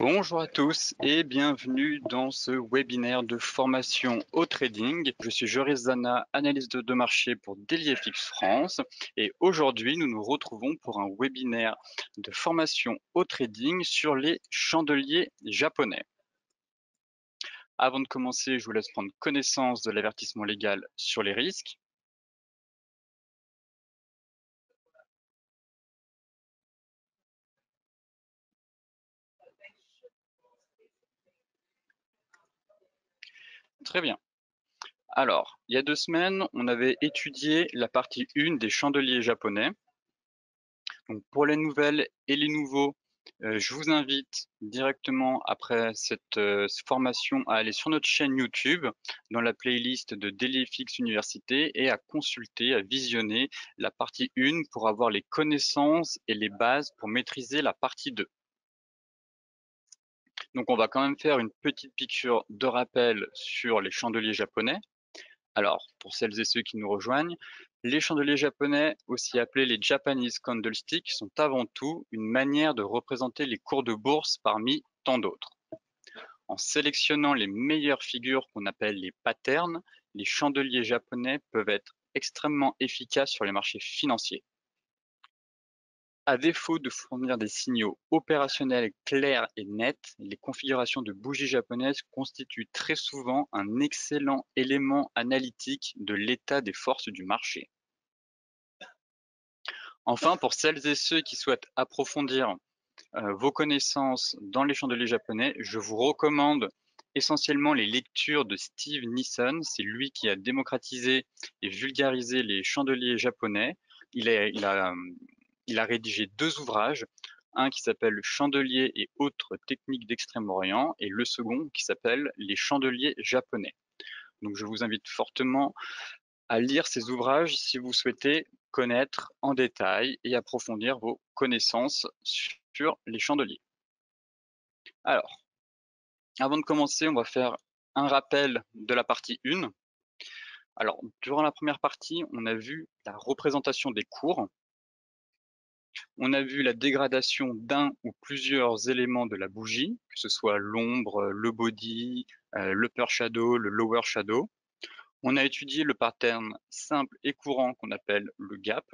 Bonjour à tous et bienvenue dans ce webinaire de formation au trading. Je suis Joris Zana, analyste de marché pour DailyFX France et aujourd'hui nous nous retrouvons pour un webinaire de formation au trading sur les chandeliers japonais. Avant de commencer, je vous laisse prendre connaissance de l'avertissement légal sur les risques. Très bien. Alors, il y a 2 semaines, on avait étudié la partie 1 des chandeliers japonais. Donc pour les nouvelles et les nouveaux, je vous invite directement après cette formation à aller sur notre chaîne YouTube, dans la playlist de DailyFX Université et à consulter, à visionner la partie 1 pour avoir les connaissances et les bases pour maîtriser la partie 2. Donc on va quand même faire une petite piqûre de rappel sur les chandeliers japonais. Alors, pour celles et ceux qui nous rejoignent, les chandeliers japonais, aussi appelés les Japanese candlesticks, sont avant tout une manière de représenter les cours de bourse parmi tant d'autres. En sélectionnant les meilleures figures qu'on appelle les patterns, les chandeliers japonais peuvent être extrêmement efficaces sur les marchés financiers. À défaut de fournir des signaux opérationnels clairs et nets, les configurations de bougies japonaises constituent très souvent un excellent élément analytique de l'état des forces du marché. Enfin, pour celles et ceux qui souhaitent approfondir vos connaissances dans les chandeliers japonais, je vous recommande essentiellement les lectures de Steve Nissen. C'est lui qui a démocratisé et vulgarisé les chandeliers japonais. Il a rédigé 2 ouvrages, un qui s'appelle Chandeliers et autres techniques d'Extrême-Orient et le second qui s'appelle Les chandeliers japonais. Donc je vous invite fortement à lire ces ouvrages si vous souhaitez connaître en détail et approfondir vos connaissances sur les chandeliers. Alors, avant de commencer, on va faire un rappel de la partie 1. Alors, durant la première partie, on a vu la représentation des cours. On a vu la dégradation d'un ou plusieurs éléments de la bougie, que ce soit l'ombre, le body, l'upper shadow, le lower shadow. On a étudié le pattern simple et courant qu'on appelle le gap,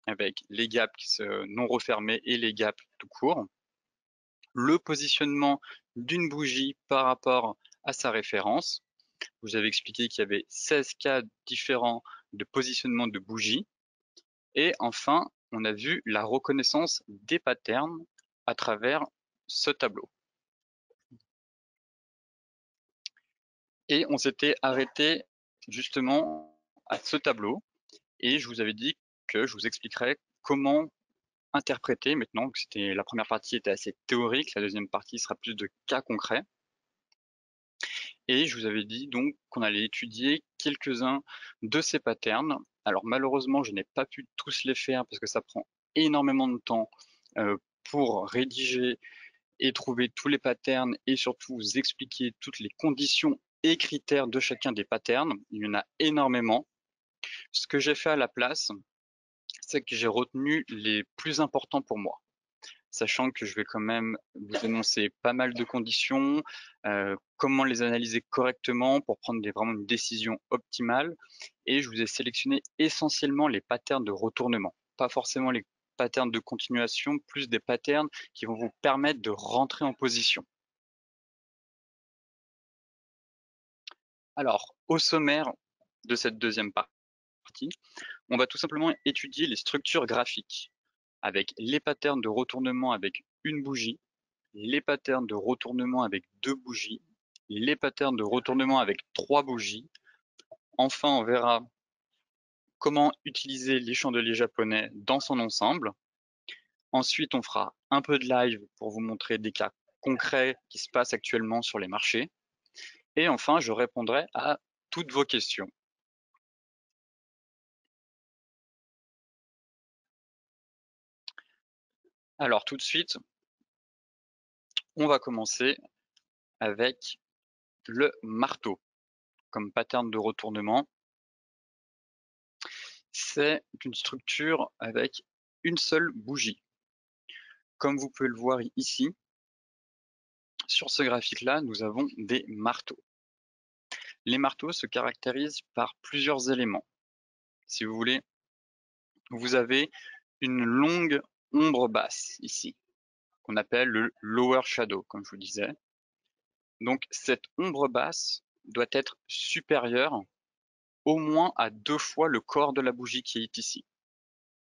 avec les gaps qui se non refermés et les gaps tout court. Le positionnement d'une bougie par rapport à sa référence. Vous avez expliqué qu'il y avait 16 cas différents de positionnement de bougie. Et enfin, on a vu la reconnaissance des patterns à travers ce tableau. Et on s'était arrêté justement à ce tableau et je vous avais dit que je vous expliquerais comment interpréter maintenant, que c'était la première partie était assez théorique, la deuxième partie sera plus de cas concrets. Et je vous avais dit donc qu'on allait étudier quelques-uns de ces patterns. Alors malheureusement, je n'ai pas pu tous les faire parce que ça prend énormément de temps pour rédiger et trouver tous les patterns et surtout vous expliquer toutes les conditions et critères de chacun des patterns. Il y en a énormément. Ce que j'ai fait à la place, c'est que j'ai retenu les plus importants pour moi, sachant que je vais quand même vous énoncer pas mal de conditions, comment les analyser correctement pour prendre vraiment une décision optimale. Et je vous ai sélectionné essentiellement les patterns de retournement, pas forcément les patterns de continuation, plus des patterns qui vont vous permettre de rentrer en position. Alors, au sommaire de cette deuxième partie, on va tout simplement étudier les structures graphiques avec les patterns de retournement avec une bougie, les patterns de retournement avec 2 bougies, les patterns de retournement avec 3 bougies. Enfin, on verra comment utiliser les chandeliers japonais dans son ensemble. Ensuite, on fera un peu de live pour vous montrer des cas concrets qui se passent actuellement sur les marchés. Et enfin, je répondrai à toutes vos questions. Alors tout de suite, on va commencer avec le marteau comme pattern de retournement. C'est une structure avec une seule bougie. Comme vous pouvez le voir ici, Sur ce graphique-là, nous avons des marteaux. Les marteaux se caractérisent par plusieurs éléments. Si vous voulez, vous avez une longue ombre basse ici, qu'on appelle le lower shadow, comme je vous disais. Donc cette ombre basse doit être supérieure au moins à 2 fois le corps de la bougie qui est ici.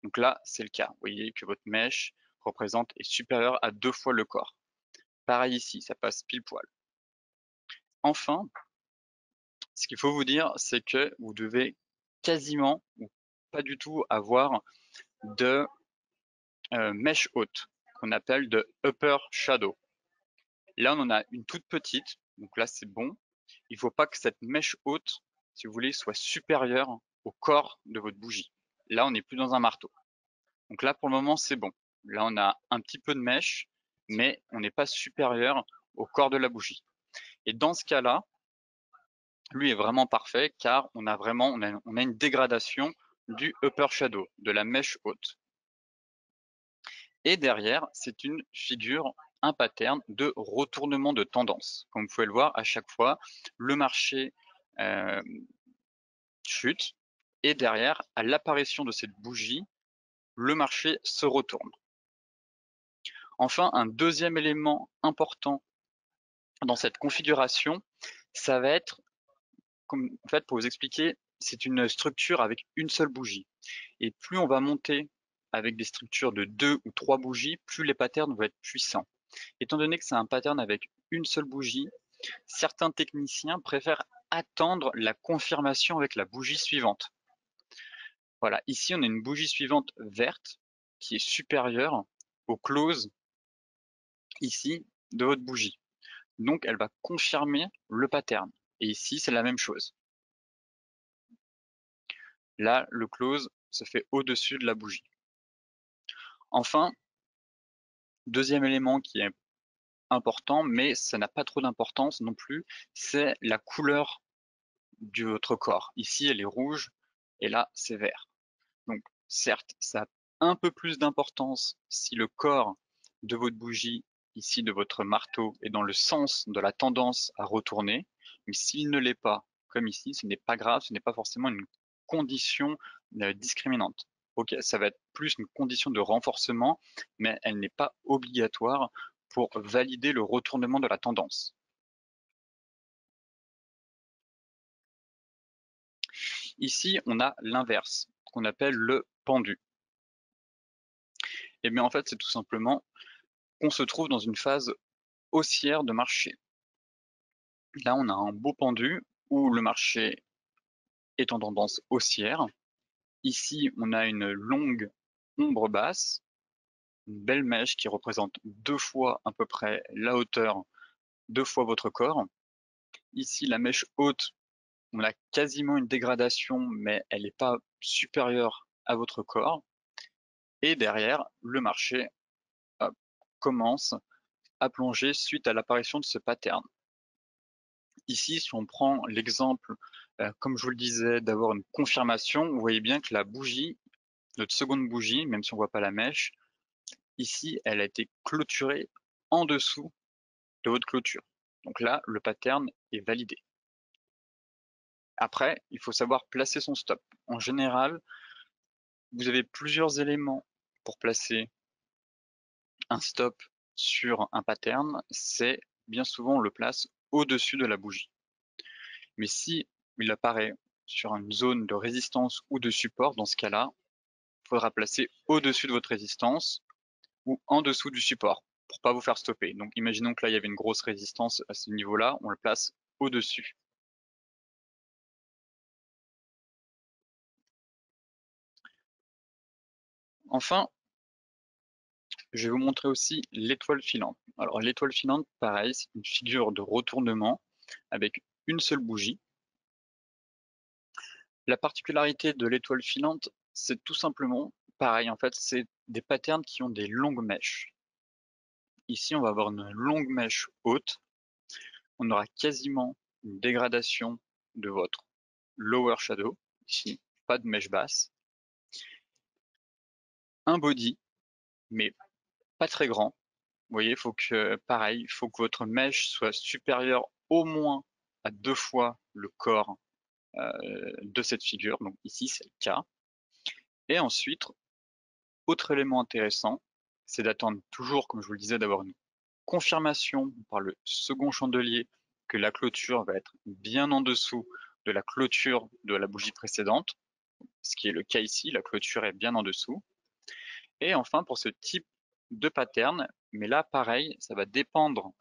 Donc là, c'est le cas. Vous voyez que votre mèche est supérieure à 2 fois le corps. Pareil ici, ça passe pile poil. Enfin, ce qu'il faut vous dire, c'est que vous devez quasiment ou pas du tout avoir de mèche haute, qu'on appelle de upper shadow. Là, on en a une toute petite, donc là, c'est bon. Il ne faut pas que cette mèche haute, si vous voulez, soit supérieure au corps de votre bougie. Là, on n'est plus dans un marteau. Donc là, pour le moment, c'est bon. Là, on a un petit peu de mèche, mais on n'est pas supérieur au corps de la bougie. Et dans ce cas-là, lui est vraiment parfait car on a une dégradation du upper shadow, de la mèche haute. Et derrière, c'est une figure, un pattern de retournement de tendance. Comme vous pouvez le voir, à chaque fois, le marché chute et derrière, à l'apparition de cette bougie, le marché se retourne. Enfin, un deuxième élément important dans cette configuration, ça va être, en fait, pour vous expliquer, c'est une structure avec une seule bougie. Et plus on va monter avec des structures de 2 ou 3 bougies, plus les patterns vont être puissants. Étant donné que c'est un pattern avec une seule bougie, certains techniciens préfèrent attendre la confirmation avec la bougie suivante. Voilà, ici on a une bougie suivante verte qui est supérieure au close ici de votre bougie. Donc elle va confirmer le pattern. Et ici c'est la même chose. Là, le close se fait au-dessus de la bougie. Enfin, deuxième élément qui est important, mais ça n'a pas trop d'importance non plus, c'est la couleur de votre corps. Ici, elle est rouge et là, c'est vert. Donc, certes, ça a un peu plus d'importance si le corps de votre bougie, ici de votre marteau, est dans le sens de la tendance à retourner, mais s'il ne l'est pas, comme ici, ce n'est pas grave, ce n'est pas forcément une condition discriminante. Ok, ça va être plus une condition de renforcement, mais elle n'est pas obligatoire pour valider le retournement de la tendance. Ici, on a l'inverse, qu'on appelle le pendu. Et bien en fait, c'est tout simplement qu'on se trouve dans une phase haussière de marché. Là, on a un beau pendu où le marché est en tendance haussière. Ici, on a une longue ombre basse, une belle mèche qui représente 2 fois à peu près la hauteur, 2 fois votre corps. Ici, la mèche haute, on a quasiment une dégradation, mais elle n'est pas supérieure à votre corps. Et derrière, le marché commence à plonger suite à l'apparition de ce pattern. Ici, si on prend l'exemple, comme je vous le disais, d'avoir une confirmation, vous voyez bien que la bougie, notre seconde bougie, même si on ne voit pas la mèche, ici, elle a été clôturée en dessous de votre clôture. Donc là, le pattern est validé. Après, il faut savoir placer son stop. En général, vous avez plusieurs éléments pour placer un stop sur un pattern. C'est bien souvent, on le place au-dessus de la bougie. Mais si il apparaît sur une zone de résistance ou de support, dans ce cas-là, il faudra placer au-dessus de votre résistance ou en dessous du support pour pas vous faire stopper. Donc imaginons que là il y avait une grosse résistance à ce niveau-là, on le place au-dessus. Enfin, je vais vous montrer aussi l'étoile filante. Alors l'étoile filante, pareil, c'est une figure de retournement avec une seule bougie. La particularité de l'étoile filante, c'est tout simplement pareil, en fait, c'est des patterns qui ont des longues mèches. Ici, on va avoir une longue mèche haute. On aura quasiment une dégradation de votre lower shadow. Ici, pas de mèche basse. Un body, mais pas très grand. Vous voyez, pareil, il faut que votre mèche soit supérieure au moins à 2 fois le corps de cette figure. Donc ici, c'est le cas. Et ensuite, autre élément intéressant, c'est d'attendre toujours, comme je vous le disais, d'avoir une confirmation par le second chandelier que la clôture va être bien en dessous de la clôture de la bougie précédente, ce qui est le cas ici, la clôture est bien en dessous. Et enfin, pour ce type de pattern, mais là, pareil, ça va dépendre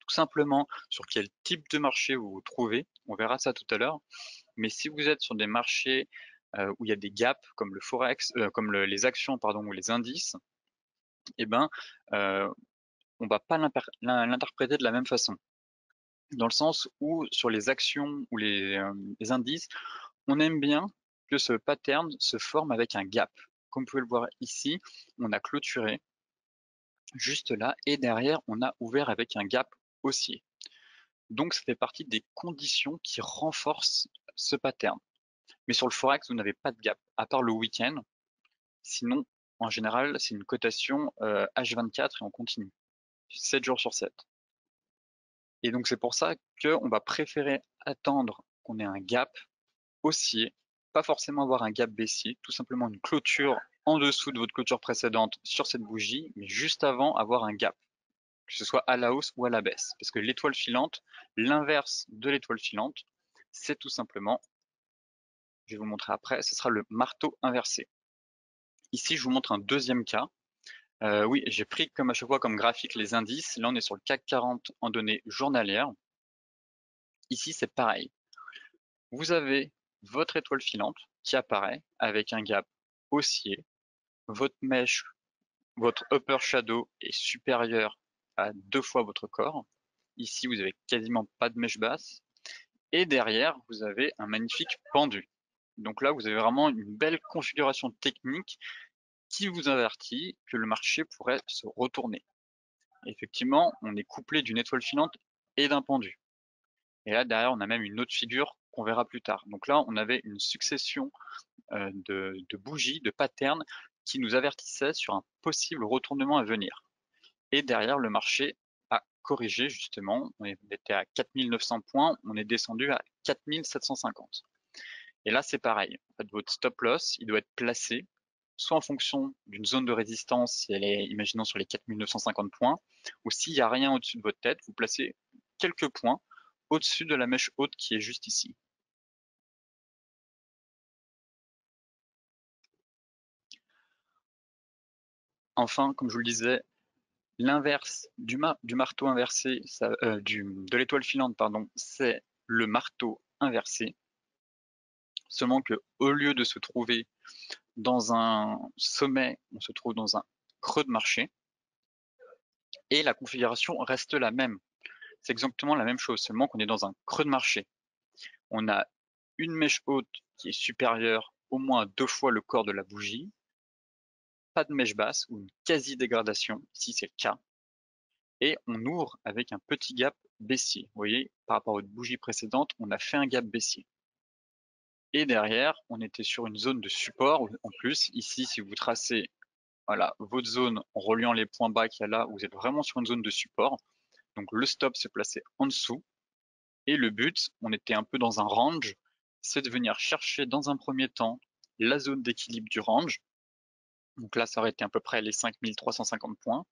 tout simplement sur quel type de marché vous vous trouvez. On verra ça tout à l'heure. Mais si vous êtes sur des marchés où il y a des gaps, comme le forex, comme les actions, pardon, ou les indices, eh ben, on va pas l'interpréter de la même façon. Dans le sens où sur les actions ou les indices, on aime bien que ce pattern se forme avec un gap. Comme vous pouvez le voir ici, on a clôturé juste là et derrière, on a ouvert avec un gap haussier. Donc, ça fait partie des conditions qui renforcent ce pattern. Mais sur le Forex, vous n'avez pas de gap, à part le week-end. Sinon, en général, c'est une cotation H24 et on continue, 7 jours sur 7. Et donc, c'est pour ça qu'on va préférer attendre qu'on ait un gap haussier, pas forcément avoir un gap baissier, tout simplement une clôture en dessous de votre clôture précédente sur cette bougie, mais juste avant avoir un gap, que ce soit à la hausse ou à la baisse. Parce que l'étoile filante, l'inverse de l'étoile filante, c'est tout simplement, je vais vous montrer après, ce sera le marteau inversé. Ici, je vous montre un deuxième cas. Oui, j'ai pris comme à chaque fois comme graphique les indices. Là, on est sur le CAC 40 en données journalières. Ici, c'est pareil. Vous avez votre étoile filante qui apparaît avec un gap haussier. Votre mèche, votre upper shadow est supérieur à 2 fois votre corps. Ici, vous avez quasiment pas de mèche basse. Et derrière, vous avez un magnifique pendu. Donc là, vous avez vraiment une belle configuration technique qui vous avertit que le marché pourrait se retourner. Effectivement, on est couplé d'une étoile filante et d'un pendu. Et là, derrière, on a même une autre figure qu'on verra plus tard. Donc là, on avait une succession de bougies, de patterns qui nous avertissaient sur un possible retournement à venir. Et derrière, le marché a corrigé justement. On était à 4900 points, on est descendu à 4750. Et là, c'est pareil. En fait, votre stop loss, il doit être placé soit en fonction d'une zone de résistance, si elle est, imaginons, sur les 4950 points, ou s'il n'y a rien au-dessus de votre tête, vous placez quelques points au-dessus de la mèche haute qui est juste ici. Enfin, comme je vous le disais, l'inverse du marteau inversé, de l'étoile filante, pardon, c'est le marteau inversé. Seulement que au lieu de se trouver dans un sommet, on se trouve dans un creux de marché et la configuration reste la même. C'est exactement la même chose, seulement qu'on est dans un creux de marché. On a une mèche haute qui est supérieure au moins à 2 fois le corps de la bougie, pas de mèche basse ou une quasi-dégradation, ici c'est le cas, et on ouvre avec un petit gap baissier. Vous voyez, par rapport à votre bougie précédente, on a fait un gap baissier. Et derrière, on était sur une zone de support. En plus, ici, si vous tracez voilà, votre zone en reliant les points bas qu'il y a là, vous êtes vraiment sur une zone de support. Donc le stop se plaçait en dessous. Et le but, on était un peu dans un range, c'est de venir chercher dans un premier temps la zone d'équilibre du range. Donc là, ça aurait été à peu près les 5350 points.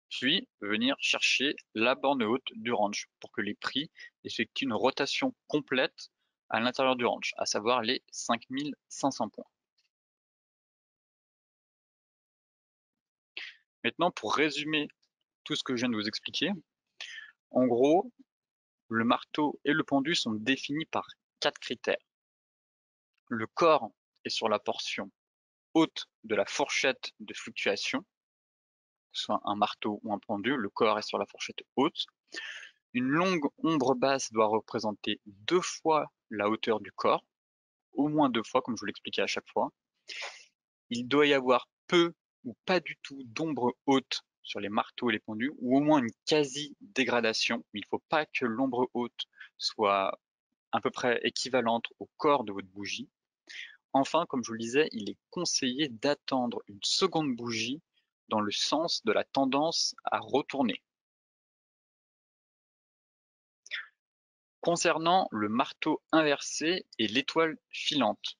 Puis venir chercher la borne haute du range pour que les prix effectuent une rotation complète à l'intérieur du range, à savoir les 5500 points. Maintenant, pour résumer tout ce que je viens de vous expliquer, en gros, le marteau et le pendu sont définis par 4 critères. Le corps est sur la portion haute de la fourchette de fluctuation, que ce soit un marteau ou un pendu, le corps est sur la fourchette haute. Une longue ombre basse doit représenter 2 fois la hauteur du corps, au moins 2 fois, comme je vous l'expliquais à chaque fois. Il doit y avoir peu ou pas du tout d'ombre haute sur les marteaux et les pendus, ou au moins une quasi-dégradation. Il ne faut pas que l'ombre haute soit à peu près équivalente au corps de votre bougie. Enfin, comme je vous le disais, il est conseillé d'attendre une seconde bougie dans le sens de la tendance à retourner. Concernant le marteau inversé et l'étoile filante,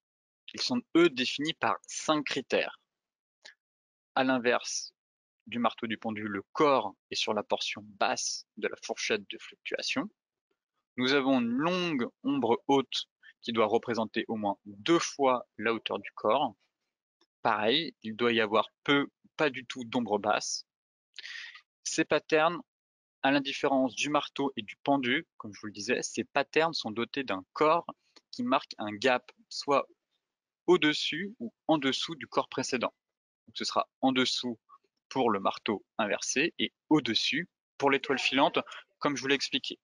ils sont eux définis par 5 critères. À l'inverse du marteau du pendu, le corps est sur la portion basse de la fourchette de fluctuation. Nous avons une longue ombre haute qui doit représenter au moins 2 fois la hauteur du corps. Pareil, il doit y avoir pas du tout d'ombre basse. Ces patterns, à la différence du marteau et du pendu, comme je vous le disais, ces patterns sont dotés d'un corps qui marque un gap, soit au-dessus ou en dessous du corps précédent. Donc ce sera en dessous pour le marteau inversé et au-dessus pour l'étoile filante, comme je vous l'ai expliqué.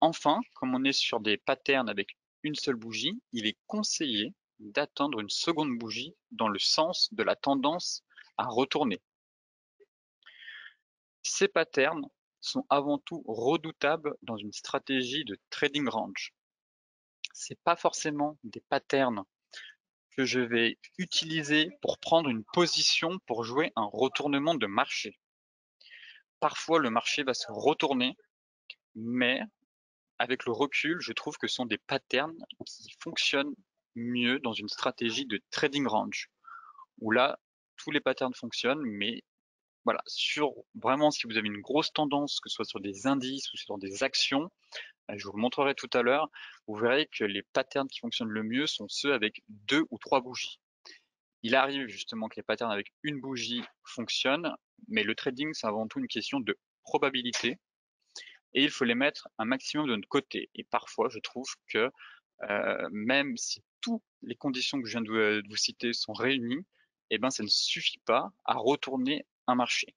Enfin, comme on est sur des patterns avec une seule bougie, il est conseillé d'attendre une seconde bougie dans le sens de la tendance à retourner. Ces patterns sont avant tout redoutables dans une stratégie de trading range. C'est pas forcément des patterns que je vais utiliser pour prendre une position pour jouer un retournement de marché. Parfois, le marché va se retourner, mais avec le recul, je trouve que ce sont des patterns qui fonctionnent mieux dans une stratégie de trading range, où là, tous les patterns fonctionnent, mais voilà, sur vraiment, si vous avez une grosse tendance, que ce soit sur des indices ou sur des actions, je vous le montrerai tout à l'heure, vous verrez que les patterns qui fonctionnent le mieux sont ceux avec 2 ou 3 bougies. Il arrive justement que les patterns avec une bougie fonctionnent, mais le trading, c'est avant tout une question de probabilité et il faut les mettre un maximum de notre côté. Et parfois, je trouve que même si toutes les conditions que je viens de vous citer sont réunies, eh ben, ça ne suffit pas à retourner un marché.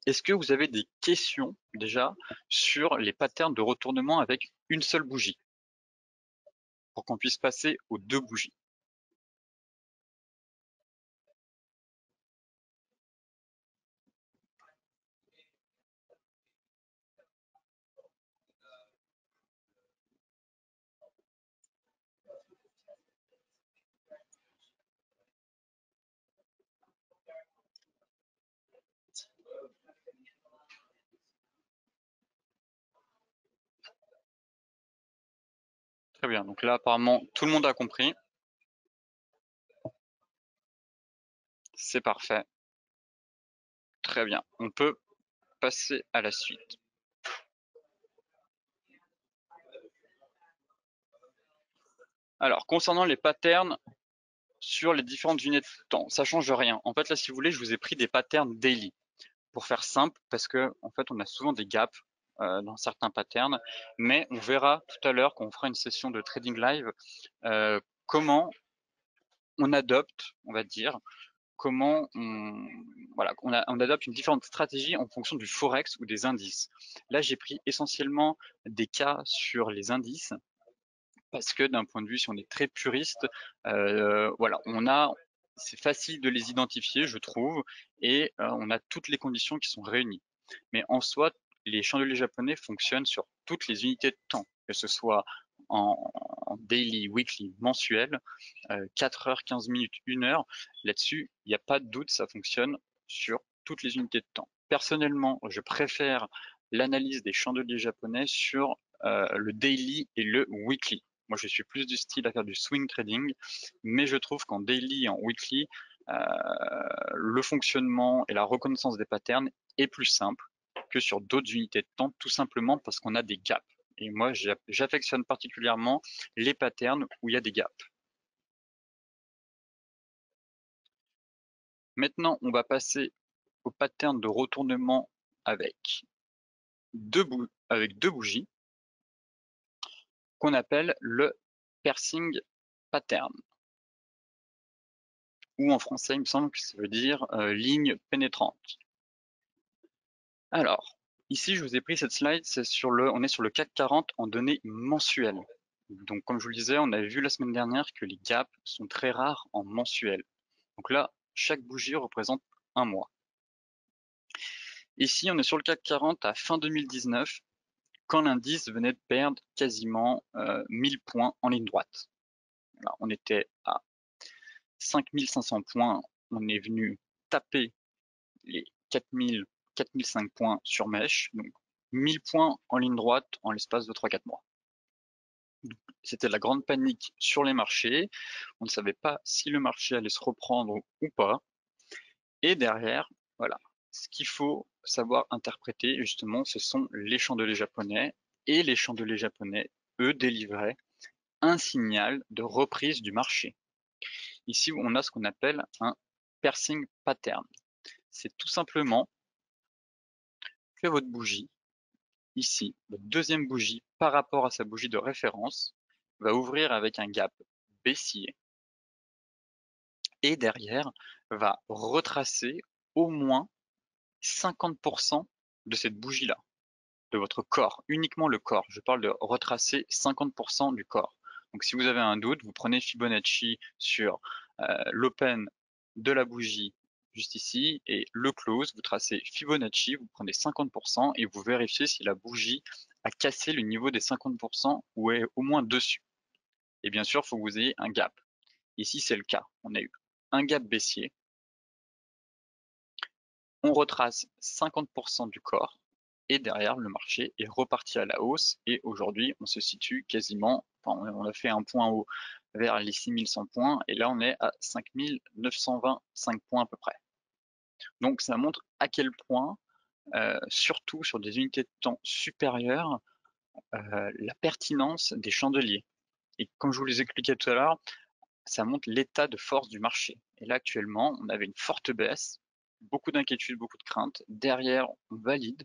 Est-ce que vous avez des questions déjà sur les patterns de retournement avec une seule bougie pour qu'on puisse passer aux 2 bougies? Très bien, donc là apparemment tout le monde a compris. C'est parfait. Très bien, on peut passer à la suite. Alors, concernant les patterns sur les différentes unités de temps, ça change rien. En fait, là, si vous voulez, je vous ai pris des patterns daily pour faire simple parce que, en fait, on a souvent des gaps dans certains patterns, mais on verra tout à l'heure quand on fera une session de trading live comment on adopte, on va dire, comment on adopte une différente stratégie en fonction du forex ou des indices. Là, j'ai pris essentiellement des cas sur les indices parce que d'un point de vue, si on est très puriste, voilà, c'est facile de les identifier, je trouve, et on a toutes les conditions qui sont réunies. Mais en soi, les chandeliers japonais fonctionnent sur toutes les unités de temps, que ce soit en daily, weekly, mensuel, 4 heures, 15 minutes, 1 heure. Là-dessus, il n'y a pas de doute, ça fonctionne sur toutes les unités de temps. Personnellement, je préfère l'analyse des chandeliers japonais sur le daily et le weekly. Moi, je suis plus du style à faire du swing trading, mais je trouve qu'en daily et en weekly, le fonctionnement et la reconnaissance des patterns est plus simple que sur d'autres unités de temps, tout simplement parce qu'on a des gaps. Et moi, j'affectionne particulièrement les patterns où il y a des gaps. Maintenant, on va passer au pattern de retournement avec avec deux bougies qu'on appelle le piercing pattern. Ou en français, il me semble que ça veut dire ligne pénétrante. Alors, ici, je vous ai pris cette slide, on est sur le CAC 40 en données mensuelles. Donc, comme je vous le disais, on avait vu la semaine dernière que les gaps sont très rares en mensuel. Donc là, chaque bougie représente un mois. Ici, on est sur le CAC 40 à fin 2019, quand l'indice venait de perdre quasiment 1000 points en ligne droite. Alors, on était à 5500 points on est venu taper les 4005 points sur mèche, donc 1000 points en ligne droite en l'espace de 3-4 mois. C'était la grande panique sur les marchés, on ne savait pas si le marché allait se reprendre ou pas, et derrière, voilà, ce qu'il faut savoir interpréter, justement, ce sont les chandeliers japonais, et les chandeliers japonais, eux, délivraient un signal de reprise du marché. Ici, on a ce qu'on appelle un piercing pattern. C'est tout simplement que votre bougie, ici, votre deuxième bougie, par rapport à sa bougie de référence, va ouvrir avec un gap baissier et derrière va retracer au moins 50% de cette bougie-là, de votre corps, uniquement le corps. Je parle de retracer 50% du corps. Donc si vous avez un doute, vous prenez Fibonacci sur l'open de la bougie juste ici et le close, vous tracez Fibonacci, vous prenez 50% et vous vérifiez si la bougie a cassé le niveau des 50% ou est au moins dessus. Et bien sûr, il faut que vous ayez un gap. Ici, c'est le cas. On a eu un gap baissier. On retrace 50% du corps et derrière, le marché est reparti à la hausse et aujourd'hui, on se situe quasiment, enfin, on a fait un point haut vers les 6100 points et là, on est à 5925 points à peu près. Donc, ça montre à quel point, surtout sur des unités de temps supérieures, la pertinence des chandeliers. Et comme je vous les expliquais tout à l'heure, ça montre l'état de force du marché. Et là, actuellement, on avait une forte baisse, beaucoup d'inquiétudes, beaucoup de craintes. Derrière, on valide.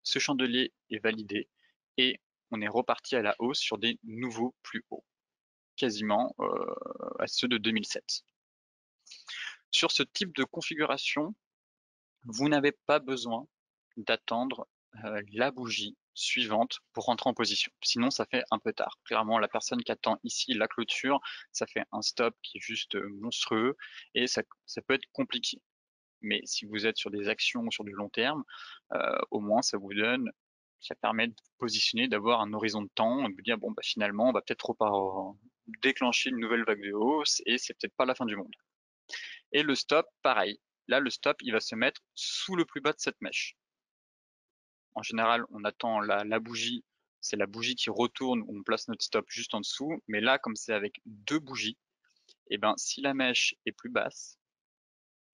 Ce chandelier est validé et on est reparti à la hausse sur des nouveaux plus hauts, quasiment à ceux de 2007. Sur ce type de configuration, vous n'avez pas besoin d'attendre la bougie suivante pour rentrer en position. Sinon, ça fait un peu tard. Clairement, la personne qui attend ici la clôture, ça fait un stop qui est juste monstrueux et ça peut être compliqué. Mais si vous êtes sur des actions ou sur du long terme, au moins ça permet de vous positionner, d'avoir un horizon de temps, et de vous dire bon bah finalement on va peut-être déclencher une nouvelle vague de hausse et c'est peut-être pas la fin du monde. Et le stop, pareil. Là, le stop, il va se mettre sous le plus bas de cette mèche. En général, on attend la bougie, c'est la bougie qui retourne où on place notre stop juste en dessous. Mais là, comme c'est avec deux bougies, et ben si la mèche est plus basse,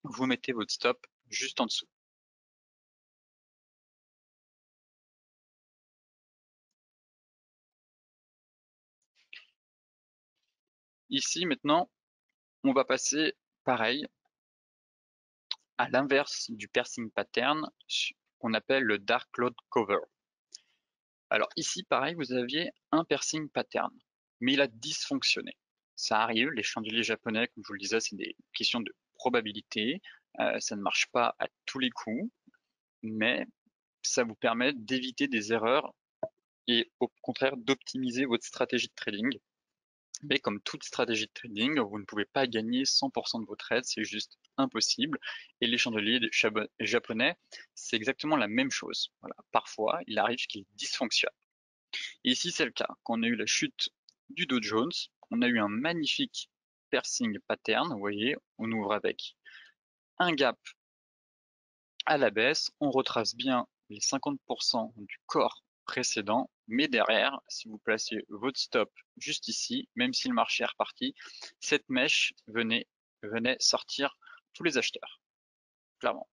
vous mettez votre stop juste en dessous. Ici, maintenant, on va passer, pareil, à l'inverse du piercing pattern, qu'on appelle le dark cloud cover. Alors ici, pareil, vous aviez un piercing pattern, mais il a dysfonctionné. Ça arrive, les chandeliers japonais, comme je vous le disais, c'est des questions de probabilité. Ça ne marche pas à tous les coups, mais ça vous permet d'éviter des erreurs et au contraire d'optimiser votre stratégie de trading. Mais comme toute stratégie de trading, vous ne pouvez pas gagner 100% de vos trades, c'est juste impossible. Et les chandeliers japonais, c'est exactement la même chose. Voilà. Parfois, il arrive qu'ils dysfonctionnent. Et ici, c'est le cas. Quand on a eu la chute du Dow Jones, on a eu un magnifique piercing pattern. Vous voyez, on ouvre avec un gap à la baisse, on retrace bien les 50% du corps précédent, mais derrière, si vous placez votre stop juste ici, même si le marché est reparti, cette mèche venait sortir tous les acheteurs, clairement.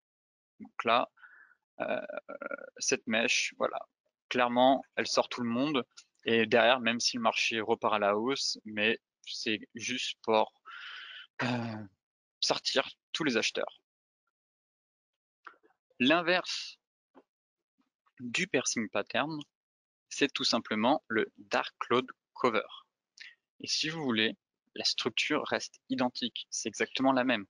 Donc là, cette mèche, voilà, clairement, elle sort tout le monde, et derrière, même si le marché repart à la hausse, mais c'est juste pour sortir tous les acheteurs. L'inverse du piercing pattern, c'est tout simplement le dark cloud cover. Et si vous voulez, la structure reste identique, c'est exactement la même.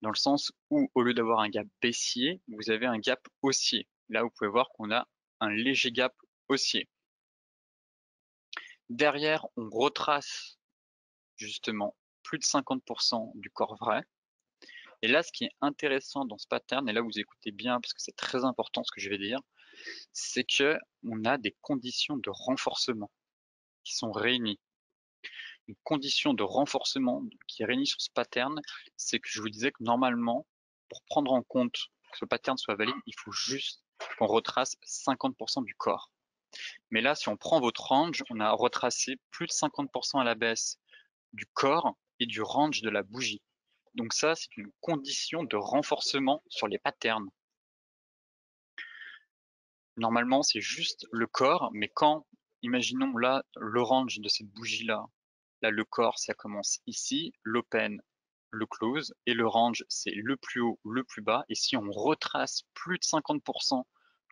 Dans le sens où, au lieu d'avoir un gap baissier, vous avez un gap haussier. Là, vous pouvez voir qu'on a un léger gap haussier. Derrière, on retrace justement plus de 50% du corps vrai. Et là, ce qui est intéressant dans ce pattern, et là vous écoutez bien parce que c'est très important ce que je vais dire, c'est que on a des conditions de renforcement qui sont réunies. une condition de renforcement qui est réunie sur ce pattern, c'est que je vous disais que normalement, pour prendre en compte que ce pattern soit valide, il faut juste qu'on retrace 50% du corps. Mais là, si on prend votre range, on a retracé plus de 50% à la baisse du corps et du range de la bougie. Donc ça, c'est une condition de renforcement sur les patterns. Normalement, c'est juste le corps, mais quand, imaginons là, le range de cette bougie-là, là, le corps, ça commence ici, l'open, le close, et le range, c'est le plus haut, le plus bas. Et si on retrace plus de 50%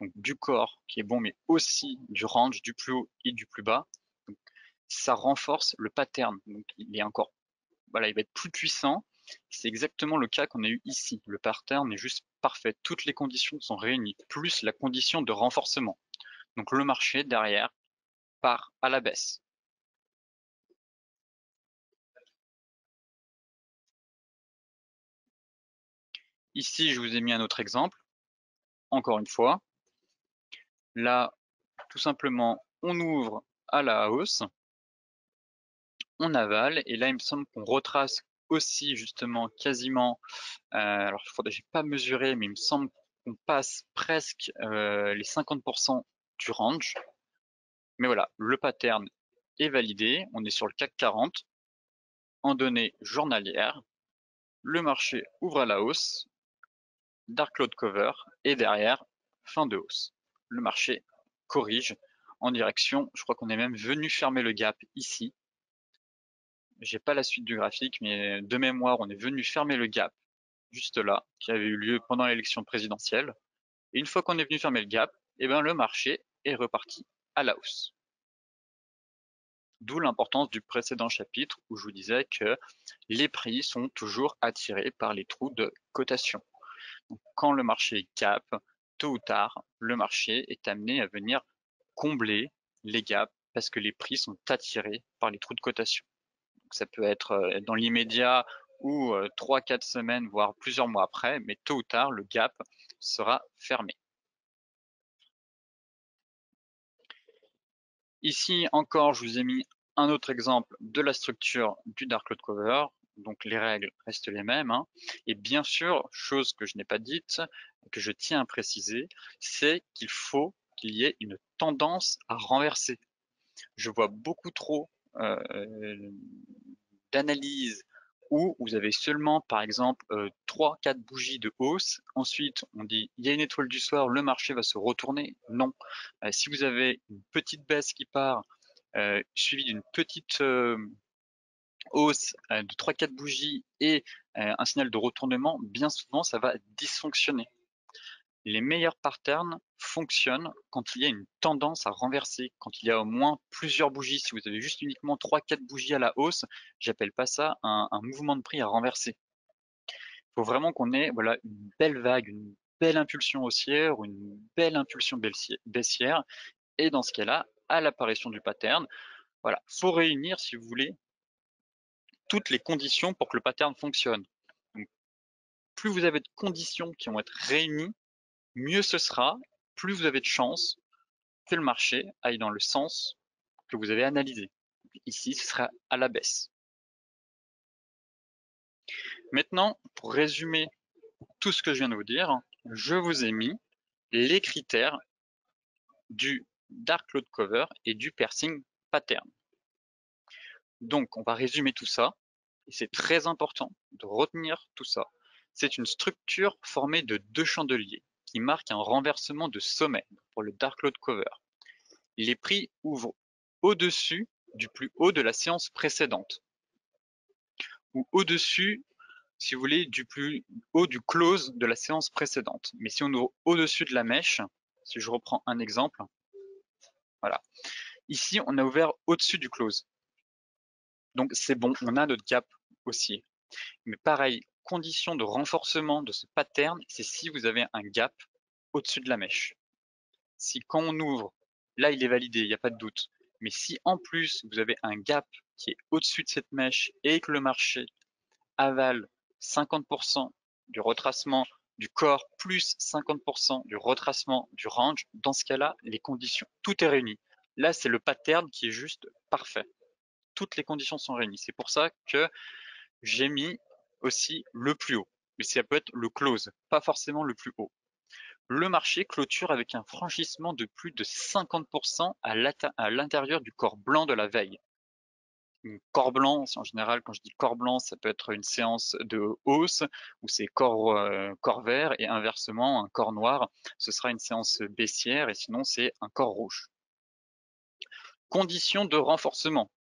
donc, du corps, qui est bon, mais aussi du range, du plus haut et du plus bas, donc, ça renforce le pattern. Donc, il est encore, voilà, il va être plus puissant. C'est exactement le cas qu'on a eu ici. Le pattern est juste parfait. Toutes les conditions sont réunies, plus la condition de renforcement. Donc, le marché, derrière, part à la baisse. Ici, je vous ai mis un autre exemple. Encore une fois, là, tout simplement, on ouvre à la hausse, on avale, et là, il me semble qu'on retrace aussi justement quasiment, alors j'ai pas mesuré, mais il me semble qu'on passe presque les 50% du range. Mais voilà, le pattern est validé, on est sur le CAC 40, en données journalières, le marché ouvre à la hausse, Dark Cloud Cover, et derrière, fin de hausse. Le marché corrige en direction, je crois qu'on est même venu fermer le gap ici. J'ai pas la suite du graphique, mais de mémoire, on est venu fermer le gap juste là, qui avait eu lieu pendant l'élection présidentielle. Et une fois qu'on est venu fermer le gap, eh ben, le marché est reparti à la hausse. D'où l'importance du précédent chapitre où je vous disais que les prix sont toujours attirés par les trous de cotation. Donc, quand le marché cap, tôt ou tard, le marché est amené à venir combler les gaps parce que les prix sont attirés par les trous de cotation. Donc, ça peut être dans l'immédiat ou 3-4 semaines, voire plusieurs mois après, mais tôt ou tard, le gap sera fermé. Ici encore, je vous ai mis un autre exemple de la structure du Dark Cloud Cover. Donc les règles restent les mêmes. Hein. Et bien sûr, chose que je n'ai pas dite, que je tiens à préciser, c'est qu'il faut qu'il y ait une tendance à renverser. Je vois beaucoup trop d'analyses où vous avez seulement, par exemple, 3-4 bougies de hausse. Ensuite, on dit, il y a une étoile du soir, le marché va se retourner. Non. Si vous avez une petite baisse qui part, suivie d'une petite hausse de 3-4 bougies et un signal de retournement, bien souvent, ça va dysfonctionner. Les meilleurs patterns fonctionnent quand il y a une tendance à renverser, quand il y a au moins plusieurs bougies. Si vous avez juste uniquement 3-4 bougies à la hausse, j'appelle pas ça un mouvement de prix à renverser. Il faut vraiment qu'on ait voilà, une belle vague, une belle impulsion haussière ou une belle impulsion baissière. Et dans ce cas-là, à l'apparition du pattern, voilà, faut réunir, si vous voulez, toutes les conditions pour que le pattern fonctionne. Donc, plus vous avez de conditions qui vont être réunies, mieux ce sera, plus vous avez de chances que le marché aille dans le sens que vous avez analysé. Ici, ce sera à la baisse. Maintenant, pour résumer tout ce que je viens de vous dire, je vous ai mis les critères du Dark Cloud Cover et du Piercing Pattern. Donc, on va résumer tout ça, et c'est très important de retenir tout ça. C'est une structure formée de deux chandeliers qui marquent un renversement de sommet pour le Dark Cloud Cover. Les prix ouvrent au-dessus du plus haut de la séance précédente ou au-dessus, si vous voulez, du plus haut du close de la séance précédente. Mais si on ouvre au-dessus de la mèche, si je reprends un exemple, voilà. Ici, on a ouvert au-dessus du close. Donc c'est bon, on a notre gap haussier. Mais pareil, condition de renforcement de ce pattern, c'est si vous avez un gap au-dessus de la mèche. Si quand on ouvre, là il est validé, il n'y a pas de doute. Mais si en plus vous avez un gap qui est au-dessus de cette mèche et que le marché avale 50% du retracement du corps plus 50% du retracement du range, dans ce cas-là, les conditions, tout est réuni. Là, c'est le pattern qui est juste parfait. toutes les conditions sont réunies. C'est pour ça que j'ai mis aussi le plus haut. Mais ça peut être le close, pas forcément le plus haut. Le marché clôture avec un franchissement de plus de 50% à l'intérieur du corps blanc de la veille. Corps blanc, en général, quand je dis corps blanc, ça peut être une séance de hausse ou c'est corps vert, et inversement, un corps noir, ce sera une séance baissière, et sinon c'est un corps rouge. Conditions de renforcement.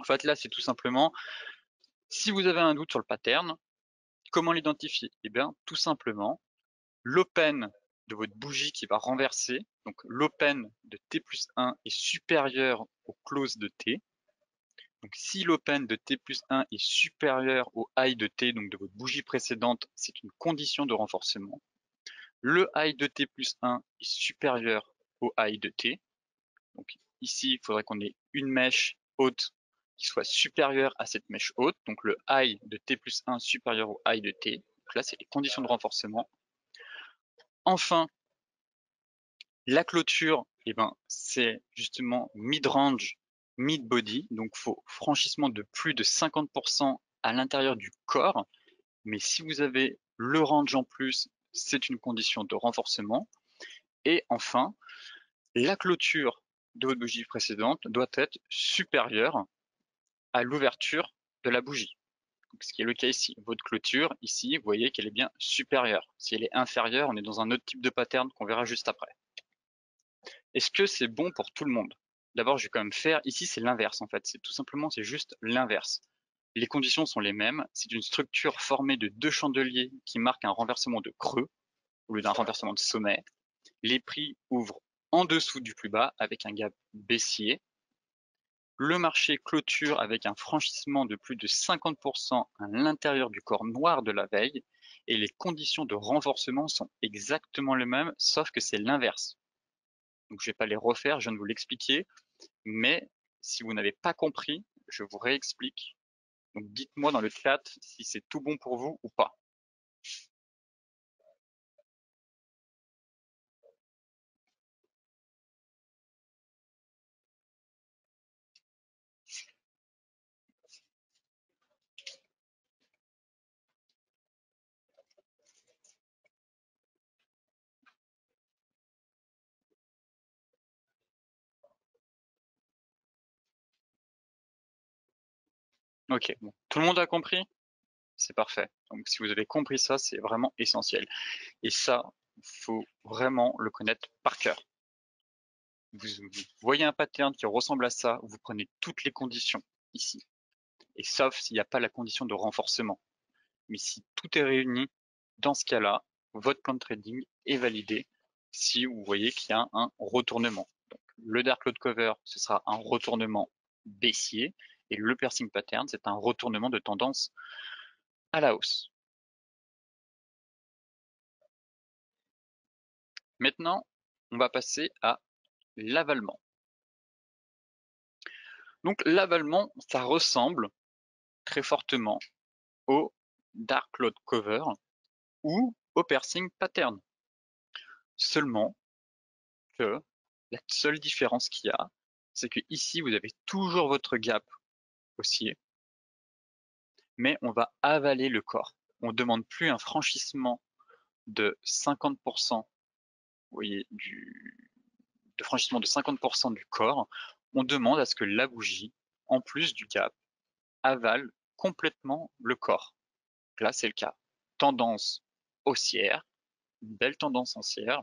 En fait, là, c'est tout simplement, si vous avez un doute sur le pattern, comment l'identifier? Eh bien, tout simplement, l'open de votre bougie qui va renverser, donc l'open de T plus 1 est supérieur au close de T. Donc si l'open de T plus 1 est supérieur au high de T, donc de votre bougie précédente, c'est une condition de renforcement. Le high de T plus 1 est supérieur au high de T. Donc ici, il faudrait qu'on ait une mèche haute qui soit supérieure à cette mèche haute. Donc le high de T plus 1 supérieur au high de T. Donc là, c'est les conditions de renforcement. Enfin, la clôture, eh ben, c'est justement mid-range, mid-body. Donc, faut franchissement de plus de 50% à l'intérieur du corps. Mais si vous avez le range en plus, c'est une condition de renforcement. Et enfin, la clôture de votre bougie précédente doit être supérieure à l'ouverture de la bougie. Donc, ce qui est le cas ici. Votre clôture, ici, vous voyez qu'elle est bien supérieure. Si elle est inférieure, on est dans un autre type de pattern qu'on verra juste après. Est-ce que c'est bon pour tout le monde? D'abord, je vais quand même faire, ici c'est l'inverse en fait, c'est tout simplement, c'est juste l'inverse. Les conditions sont les mêmes, c'est une structure formée de deux chandeliers qui marquent un renversement de creux au lieu d'un renversement de sommet. Les prix ouvrent en dessous du plus bas avec un gap baissier. Le marché clôture avec un franchissement de plus de 50% à l'intérieur du corps noir de la veille, et les conditions de renforcement sont exactement les mêmes, sauf que c'est l'inverse. Donc je ne vais pas les refaire, je viens de vous l'expliquer, mais si vous n'avez pas compris, je vous réexplique. Donc dites-moi dans le chat si c'est tout bon pour vous ou pas. Ok, bon. Tout le monde a compris? C'est parfait. Donc si vous avez compris ça, c'est vraiment essentiel. Et ça, il faut vraiment le connaître par cœur. Vous voyez un pattern qui ressemble à ça, vous prenez toutes les conditions ici. Et sauf s'il n'y a pas la condition de renforcement. Mais si tout est réuni, dans ce cas-là, votre plan de trading est validé si vous voyez qu'il y a un retournement. Donc, le dark cloud cover, ce sera un retournement baissier, et le piercing pattern, c'est un retournement de tendance à la hausse. Maintenant, on va passer à l'avalement. Donc l'avalement, ça ressemble très fortement au dark cloud cover ou au piercing pattern. Seulement que la seule différence qu'il y a, c'est que ici vous avez toujours votre gap haussier, mais on va avaler le corps. On ne demande plus un franchissement de 50%, vous voyez, de franchissement de 50% du corps. On demande à ce que la bougie, en plus du gap, avale complètement le corps. Là, c'est le cas. Tendance haussière, une belle tendance haussière.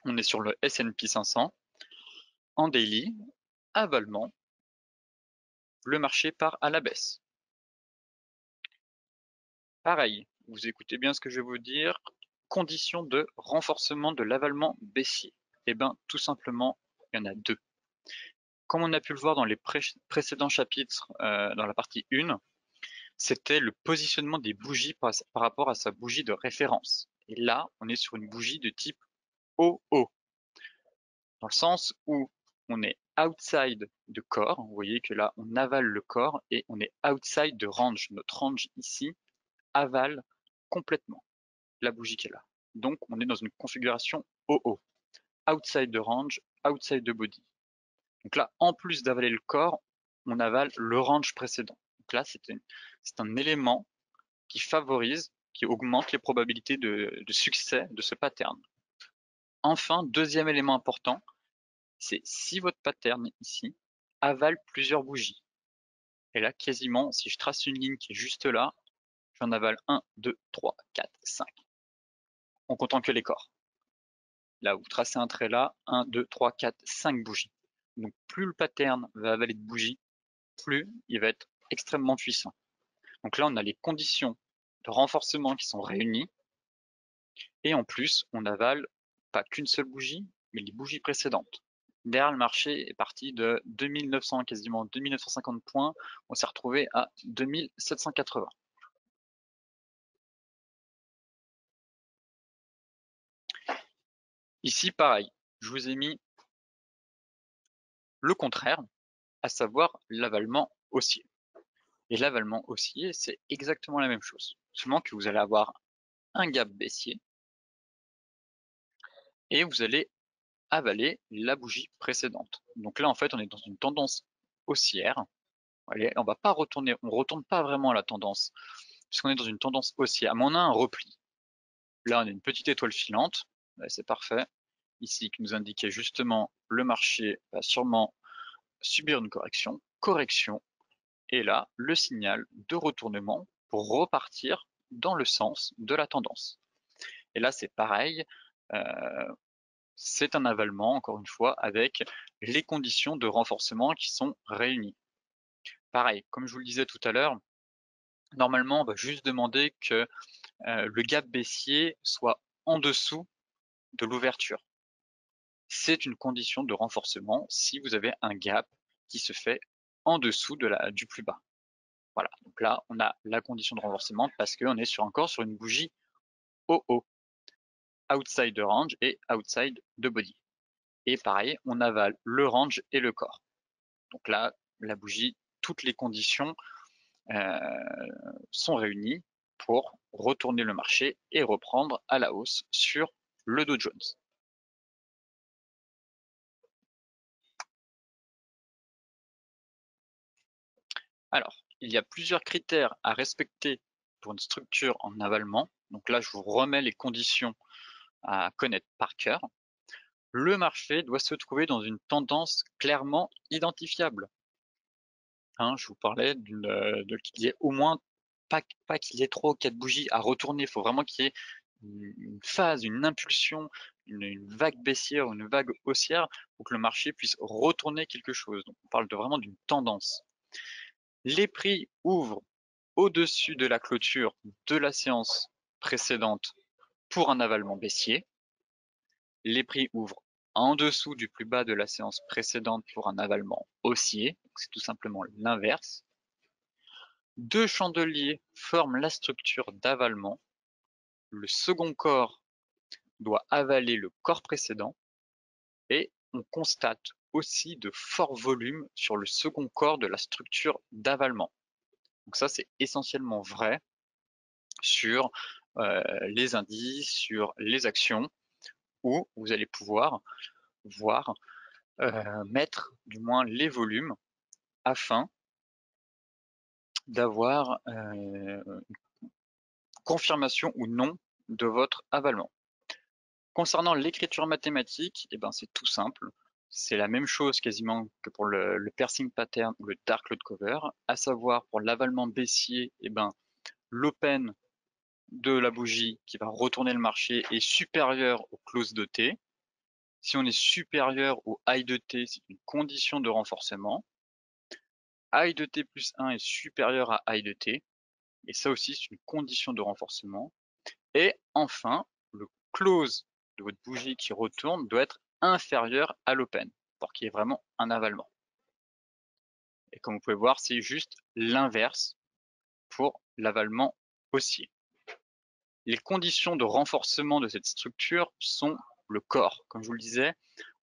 On est sur le S&P 500. En daily, avalement, le marché part à la baisse. Pareil, vous écoutez bien ce que je vais vous dire. Conditions de renforcement de l'avalement baissier. Eh bien, tout simplement, il y en a deux. Comme on a pu le voir dans les précédents chapitres, dans la partie 1, c'était le positionnement des bougies par rapport à sa bougie de référence. Et là, on est sur une bougie de type OO, dans le sens où on est outside de corps. Vous voyez que là, on avale le corps et on est outside de range. Notre range ici avale complètement la bougie qui est là. Donc, on est dans une configuration OO, outside de range, outside de body. Donc là, en plus d'avaler le corps, on avale le range précédent. Donc là, c'est un élément qui favorise, qui augmente les probabilités de succès de ce pattern. Enfin, deuxième élément important, c'est si votre pattern ici avale plusieurs bougies. Et là, quasiment, si je trace une ligne qui est juste là, j'en avale 1, 2, 3, 4, 5. En comptant que les corps. Là, vous tracez un trait là, 1, 2, 3, 4, 5 bougies. Donc plus le pattern va avaler de bougies, plus il va être extrêmement puissant. Donc là, on a les conditions de renforcement qui sont réunies. Et en plus, on avale pas qu'une seule bougie, mais les bougies précédentes. Derrière, le marché est parti de 2900, quasiment 2950 points. On s'est retrouvé à 2780. Ici, pareil, je vous ai mis le contraire, à savoir l'avalement haussier. Et l'avalement haussier, c'est exactement la même chose. Seulement que vous allez avoir un gap baissier et vous allez avaler la bougie précédente. Donc là, en fait, on est dans une tendance haussière. Allez, on va pas retourner, on retourne pas vraiment à la tendance, puisqu'on est dans une tendance haussière. Mais on a un repli. Là, on a une petite étoile filante. C'est parfait. Ici, qui nous indiquait justement le marché va sûrement subir une correction. Correction. Et là, le signal de retournement pour repartir dans le sens de la tendance. Et là, c'est pareil. C'est un avalement, encore une fois, avec les conditions de renforcement qui sont réunies. Pareil, comme je vous le disais tout à l'heure, normalement, on va juste demander que le gap baissier soit en dessous de l'ouverture. C'est une condition de renforcement si vous avez un gap qui se fait en dessous du plus bas. Voilà, donc là, on a la condition de renforcement parce qu'on est encore sur une bougie OO, outside de range et outside de body. Et pareil, on avale le range et le corps. Donc là, la bougie, toutes les conditions sont réunies pour retourner le marché et reprendre à la hausse sur le Dow Jones. Alors, il y a plusieurs critères à respecter pour une structure en avalement. Donc là, je vous remets les conditions à connaître par cœur. Le marché doit se trouver dans une tendance clairement identifiable. Je vous parlais qu'il y ait au moins, pas qu'il y ait 3 ou 4 bougies à retourner, il faut vraiment qu'il y ait une phase, une impulsion, une vague baissière, une vague haussière pour que le marché puisse retourner quelque chose. Donc on parle vraiment d'une tendance. Les prix ouvrent au-dessus de la clôture de la séance précédente pour un avalement baissier. Les prix ouvrent en dessous du plus bas de la séance précédente pour un avalement haussier. C'est tout simplement l'inverse. Deux chandeliers forment la structure d'avalement. Le second corps doit avaler le corps précédent et on constate aussi de forts volumes sur le second corps de la structure d'avalement. Donc ça, c'est essentiellement vrai sur les indices, sur les actions, où vous allez pouvoir voir mettre du moins les volumes afin d'avoir confirmation ou non de votre avalement. Concernant l'écriture mathématique, eh ben, c'est tout simple. C'est la même chose quasiment que pour le piercing pattern ou le dark cloud cover, à savoir pour l'avalement baissier, eh ben, l'open de la bougie qui va retourner le marché est supérieur au close de T. Si on est supérieur au high de T, c'est une condition de renforcement. High de T plus 1 est supérieur à high de T. Et ça aussi, c'est une condition de renforcement. Et enfin, le close de votre bougie qui retourne doit être inférieur à l'open pour qu'il y ait vraiment un avalement. Et comme vous pouvez voir, c'est juste l'inverse pour l'avalement haussier. Les conditions de renforcement de cette structure sont le corps. Comme je vous le disais,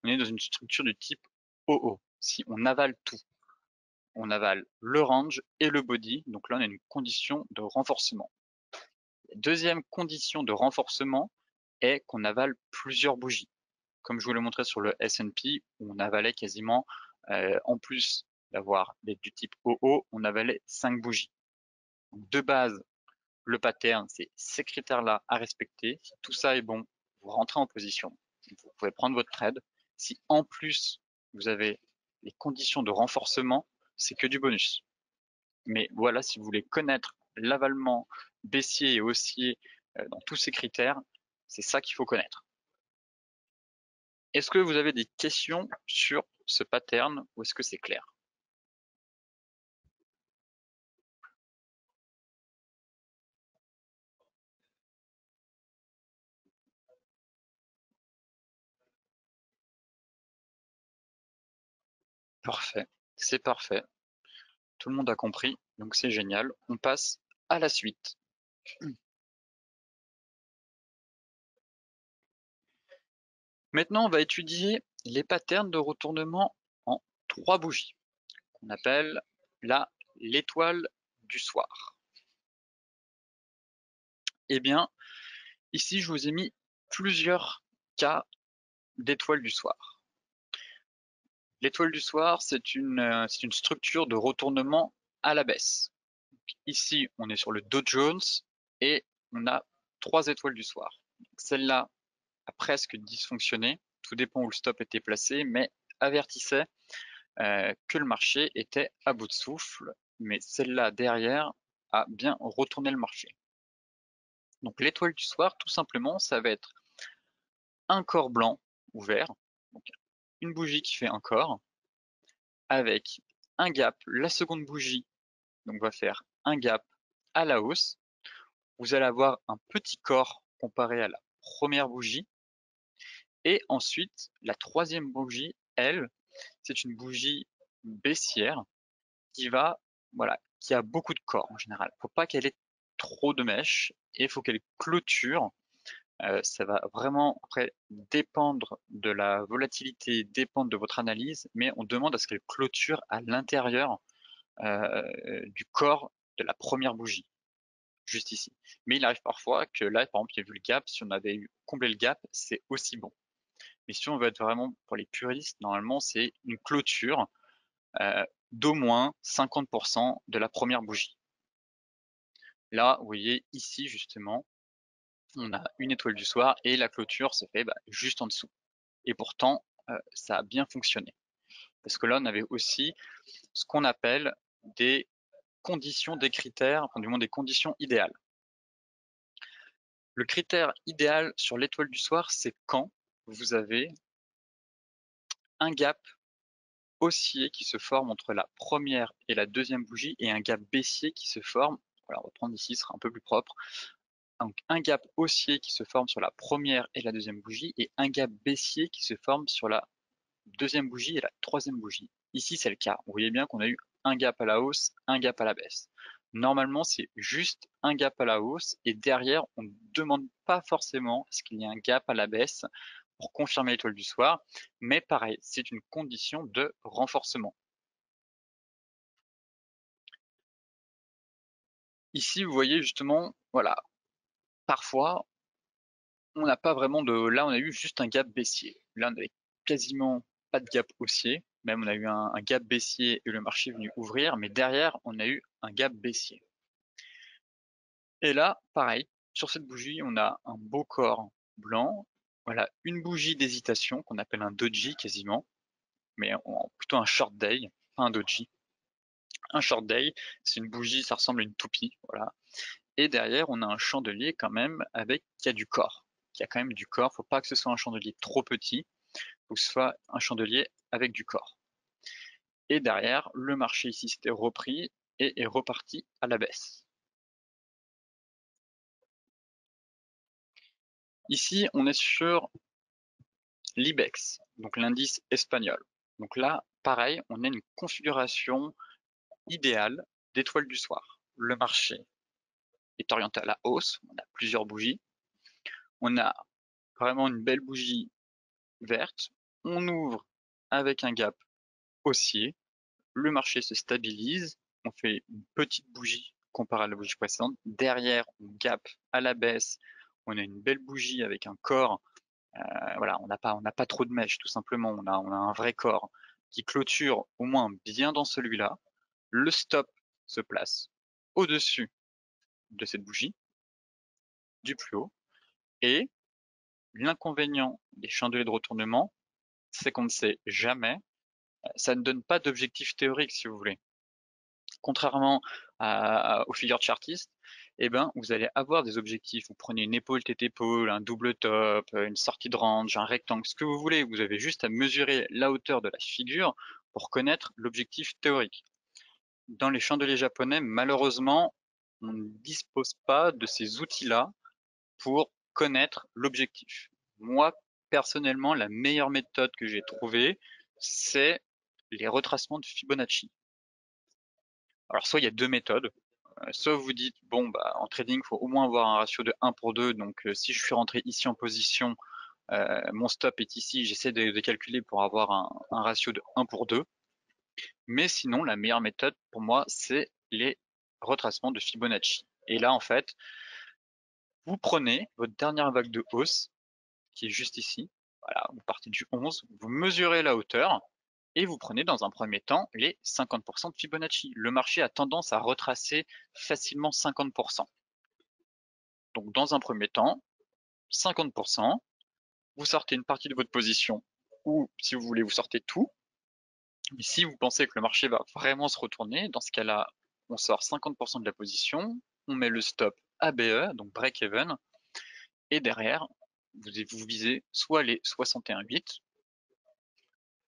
on est dans une structure du type OO. Si on avale tout, on avale le range et le body, donc là on a une condition de renforcement. La deuxième condition de renforcement est qu'on avale plusieurs bougies. Comme je vous l'ai montré sur le S&P, où on avalait quasiment En plus d'avoir d'être du type OO, on avalait 5 bougies. Donc, de base, le pattern, c'est ces critères-là à respecter. Si tout ça est bon, vous rentrez en position. Vous pouvez prendre votre trade. Si en plus, vous avez les conditions de renforcement, c'est que du bonus. Mais voilà, si vous voulez connaître l'avalement baissier et haussier dans tous ces critères, c'est ça qu'il faut connaître. Est-ce que vous avez des questions sur ce pattern ou est-ce que c'est clair? Parfait, c'est parfait. Tout le monde a compris, donc c'est génial. On passe à la suite. Maintenant, on va étudier les patterns de retournement en 3 bougies, qu'on appelle l'étoile du soir. Eh bien, ici, je vous ai mis plusieurs cas d'étoile du soir. L'étoile du soir, c'est une structure de retournement à la baisse. Ici, on est sur le Dow Jones et on a 3 étoiles du soir. Celle-là a presque dysfonctionné, tout dépend où le stop était placé, mais avertissait que le marché était à bout de souffle, mais celle-là derrière a bien retourné le marché. Donc l'étoile du soir, tout simplement, ça va être un corps blanc ouvert, donc une bougie qui fait un corps, avec un gap. La seconde bougie donc va faire un gap à la hausse. Vous allez avoir un petit corps comparé à la première bougie. Et ensuite, la troisième bougie, elle, c'est une bougie baissière qui va, voilà, qui a beaucoup de corps en général. Il ne faut pas qu'elle ait trop de mèches et il faut qu'elle clôture. Ça va vraiment après dépendre de la volatilité, dépendre de votre analyse, mais on demande à ce qu'elle clôture à l'intérieur du corps de la première bougie, juste ici. Mais il arrive parfois que là, par exemple, il y a vu le gap, si on avait eu comblé le gap, c'est aussi bon. Mais si on veut être vraiment pour les puristes, normalement, c'est une clôture d'au moins 50% de la première bougie. Là, vous voyez ici justement, on a une étoile du soir et la clôture se fait juste en dessous. Et pourtant, ça a bien fonctionné. Parce que là, on avait aussi ce qu'on appelle des conditions, des critères, enfin, du moins des conditions idéales. Le critère idéal sur l'étoile du soir, c'est quand vous avez un gap haussier qui se forme entre la première et la deuxième bougie et un gap baissier qui se forme, voilà, on va prendre ici, ce sera un peu plus propre, donc un gap haussier qui se forme sur la première et la deuxième bougie et un gap baissier qui se forme sur la deuxième bougie et la troisième bougie. Ici, c'est le cas. Vous voyez bien qu'on a eu un gap à la hausse, un gap à la baisse. Normalement, c'est juste un gap à la hausse et derrière, on ne demande pas forcément ce qu'il y ait un gap à la baisse pour confirmer l'étoile du soir, mais pareil, c'est une condition de renforcement. Ici, vous voyez justement, voilà, parfois, on n'a pas vraiment de, là, on a eu juste un gap baissier. Là, on avait quasiment pas de gap haussier, même on a eu un gap baissier et le marché est venu ouvrir, mais derrière, on a eu un gap baissier. Et là, pareil, sur cette bougie, on a un beau corps blanc, voilà, une bougie d'hésitation qu'on appelle un doji quasiment, mais plutôt un short day, pas un doji. Un short day, c'est une bougie, ça ressemble à une toupie, voilà. Et derrière, on a un chandelier quand même avec qui a du corps, qui a quand même du corps. Faut pas que ce soit un chandelier trop petit, faut que ce soit un chandelier avec du corps. Et derrière, le marché ici s'était repris et est reparti à la baisse. Ici, on est sur l'IBEX, donc l'indice espagnol. Donc là, pareil, on a une configuration idéale d'étoile du soir. Le marché est orienté à la hausse, on a plusieurs bougies. On a vraiment une belle bougie verte. On ouvre avec un gap haussier. Le marché se stabilise. On fait une petite bougie comparée à la bougie précédente. Derrière, on gap à la baisse. On a une belle bougie avec un corps. Voilà, on n'a pas trop de mèches, tout simplement. On a un vrai corps qui clôture au moins bien dans celui-là. Le stop se place au-dessus de cette bougie, du plus haut. Et l'inconvénient des chandeliers de retournement, c'est qu'on ne sait jamais, ça ne donne pas d'objectif théorique si vous voulez. Contrairement aux figures de chartistes, eh ben, vous allez avoir des objectifs. Vous prenez une épaule tête épaule, un double top, une sortie de range, un rectangle, ce que vous voulez. Vous avez juste à mesurer la hauteur de la figure pour connaître l'objectif théorique. Dans les chandeliers japonais, malheureusement, on ne dispose pas de ces outils-là pour connaître l'objectif. Moi, personnellement, la meilleure méthode que j'ai trouvée, c'est les retracements de Fibonacci. Alors, soit il y a deux méthodes. Soit vous dites, bon, bah, en trading, il faut au moins avoir un ratio de 1 pour 2. Donc, si je suis rentré ici en position, mon stop est ici, j'essaie de calculer pour avoir un ratio de 1 pour 2. Mais sinon, la meilleure méthode pour moi, c'est les retracements de Fibonacci. Et là, en fait, vous prenez votre dernière vague de hausse, qui est juste ici. Voilà, vous partez du 11, vous mesurez la hauteur, et vous prenez dans un premier temps les 50% de Fibonacci. Le marché a tendance à retracer facilement 50%. Donc dans un premier temps, 50%, vous sortez une partie de votre position, ou si vous voulez, vous sortez tout. Mais si vous pensez que le marché va vraiment se retourner, dans ce cas-là, on sort 50% de la position, on met le stop ABE, donc break-even, et derrière, vous visez soit les 61,8,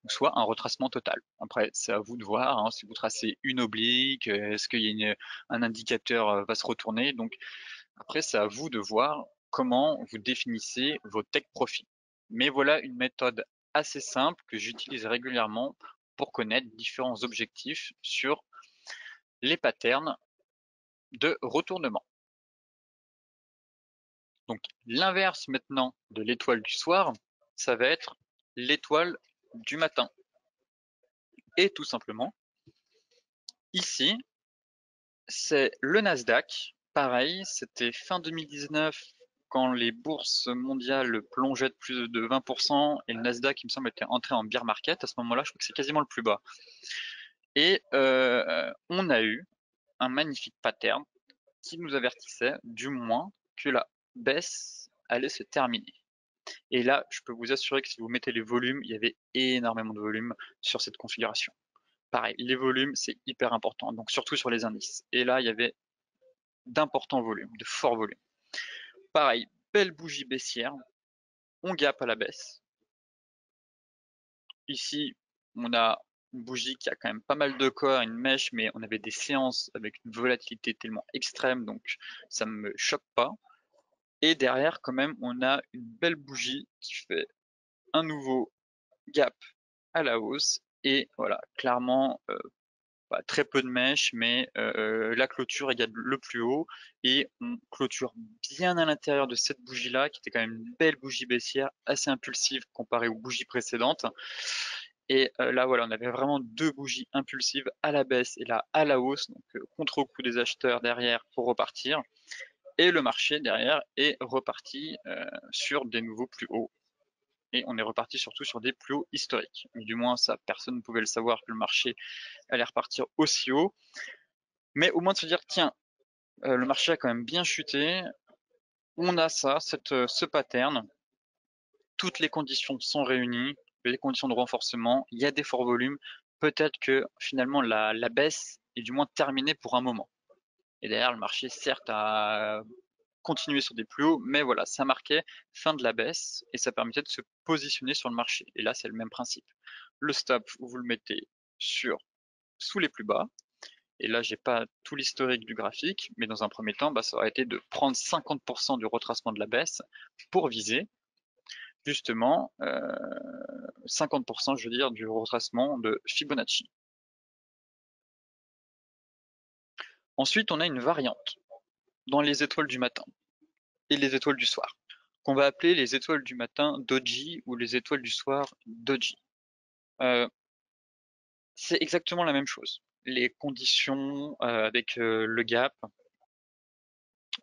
soit un retracement total. Après, c'est à vous de voir, hein, si vous tracez une oblique, est-ce qu'il y a un indicateur va se retourner. Donc après, c'est à vous de voir comment vous définissez vos take profits. Mais voilà une méthode assez simple que j'utilise régulièrement pour connaître différents objectifs sur les patterns de retournement. Donc l'inverse maintenant de l'étoile du soir, ça va être l'étoile du matin. Et tout simplement, ici, c'est le Nasdaq. Pareil, c'était fin 2019 quand les bourses mondiales plongeaient de plus de 20% et le Nasdaq, il me semble, était entré en bear market. À ce moment-là, je crois que c'est quasiment le plus bas. Et on a eu un magnifique pattern qui nous avertissait du moins que la baisse allait se terminer. Et là, je peux vous assurer que si vous mettez les volumes, il y avait énormément de volume sur cette configuration. Pareil, les volumes, c'est hyper important, donc surtout sur les indices. Et là, il y avait d'importants volumes, de forts volumes. Pareil, belle bougie baissière, on gap à la baisse. Ici, on a une bougie qui a quand même pas mal de corps, une mèche, mais on avait des séances avec une volatilité tellement extrême, donc ça ne me choque pas. Et derrière, quand même, on a une belle bougie qui fait un nouveau gap à la hausse. Et voilà, clairement, très peu de mèches, mais la clôture égale le plus haut. Et on clôture bien à l'intérieur de cette bougie-là, qui était quand même une belle bougie baissière, assez impulsive comparée aux bougies précédentes. Et là, voilà, on avait vraiment deux bougies impulsives à la baisse et là à la hausse, donc contre-coup des acheteurs derrière pour repartir. Et le marché derrière est reparti sur des nouveaux plus hauts. Et on est reparti surtout sur des plus hauts historiques. Du moins, ça, personne ne pouvait le savoir que le marché allait repartir aussi haut. Mais au moins de se dire, tiens, le marché a quand même bien chuté. On a ça, ce pattern. Toutes les conditions sont réunies, les conditions de renforcement, il y a des forts volumes. Peut-être que finalement la baisse est du moins terminée pour un moment. Et derrière, le marché, certes, a continué sur des plus hauts, mais voilà, ça marquait fin de la baisse et ça permettait de se positionner sur le marché. Et là, c'est le même principe. Le stop, vous le mettez sous les plus bas. Et là, j'ai pas tout l'historique du graphique, mais dans un premier temps, ça aurait été de prendre 50% du retracement de la baisse pour viser justement 50%, je veux dire, du retracement de Fibonacci. Ensuite, on a une variante dans les étoiles du matin et les étoiles du soir, qu'on va appeler les étoiles du matin Doji ou les étoiles du soir Doji. C'est exactement la même chose. Les conditions avec le gap,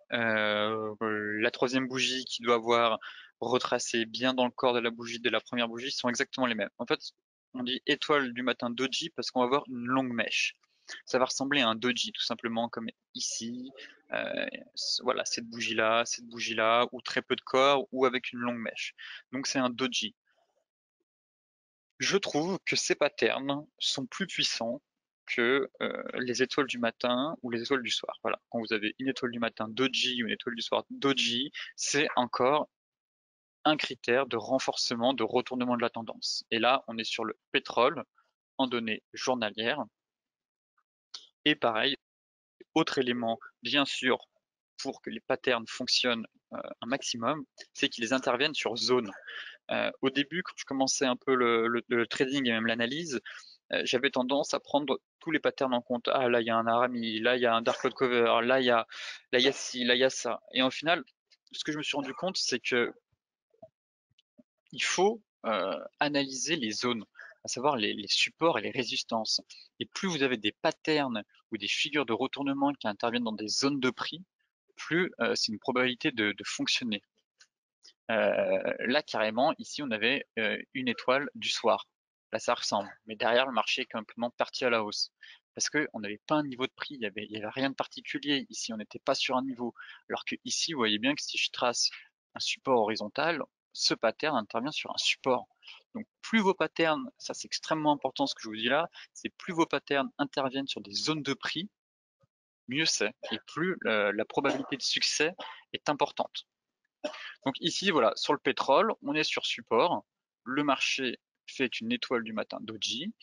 la troisième bougie qui doit avoir retracé bien dans le corps de la bougie de la première bougie sont exactement les mêmes. En fait, on dit étoile du matin doji parce qu'on va avoir une longue mèche. Ça va ressembler à un doji, tout simplement, comme ici. Euh, voilà, cette bougie-là, ou très peu de corps, ou avec une longue mèche. Donc c'est un doji. Je trouve que ces patterns sont plus puissants que les étoiles du matin ou les étoiles du soir. Voilà, quand vous avez une étoile du matin doji ou une étoile du soir doji, c'est encore un critère de renforcement, de retournement de la tendance. Et là, on est sur le pétrole en données journalières. Et pareil, autre élément, bien sûr, pour que les patterns fonctionnent un maximum, c'est qu'ils interviennent sur zone. Au début, quand je commençais un peu le trading et même l'analyse, j'avais tendance à prendre tous les patterns en compte. Ah, là, il y a un Arami, là, il y a un Dark Cloud Cover, là, il y a ci, là, il y a ça. Et au final, ce que je me suis rendu compte, c'est que il faut analyser les zones, à savoir les supports et les résistances. Et plus vous avez des patterns ou des figures de retournement qui interviennent dans des zones de prix, plus c'est une probabilité de fonctionner. Là, carrément, ici, on avait une étoile du soir. Là, ça ressemble. Mais derrière, le marché est complètement parti à la hausse. Parce qu'on n'avait pas un niveau de prix, il y avait rien de particulier. Ici, on n'était pas sur un niveau. Alors que ici, vous voyez bien que si je trace un support horizontal, ce pattern intervient sur un support. Donc, plus vos patterns, ça c'est extrêmement important ce que je vous dis là, c'est plus vos patterns interviennent sur des zones de prix, mieux c'est. Et plus la probabilité de succès est importante. Donc ici, voilà, sur le pétrole, on est sur support. Le marché fait une étoile du matin doji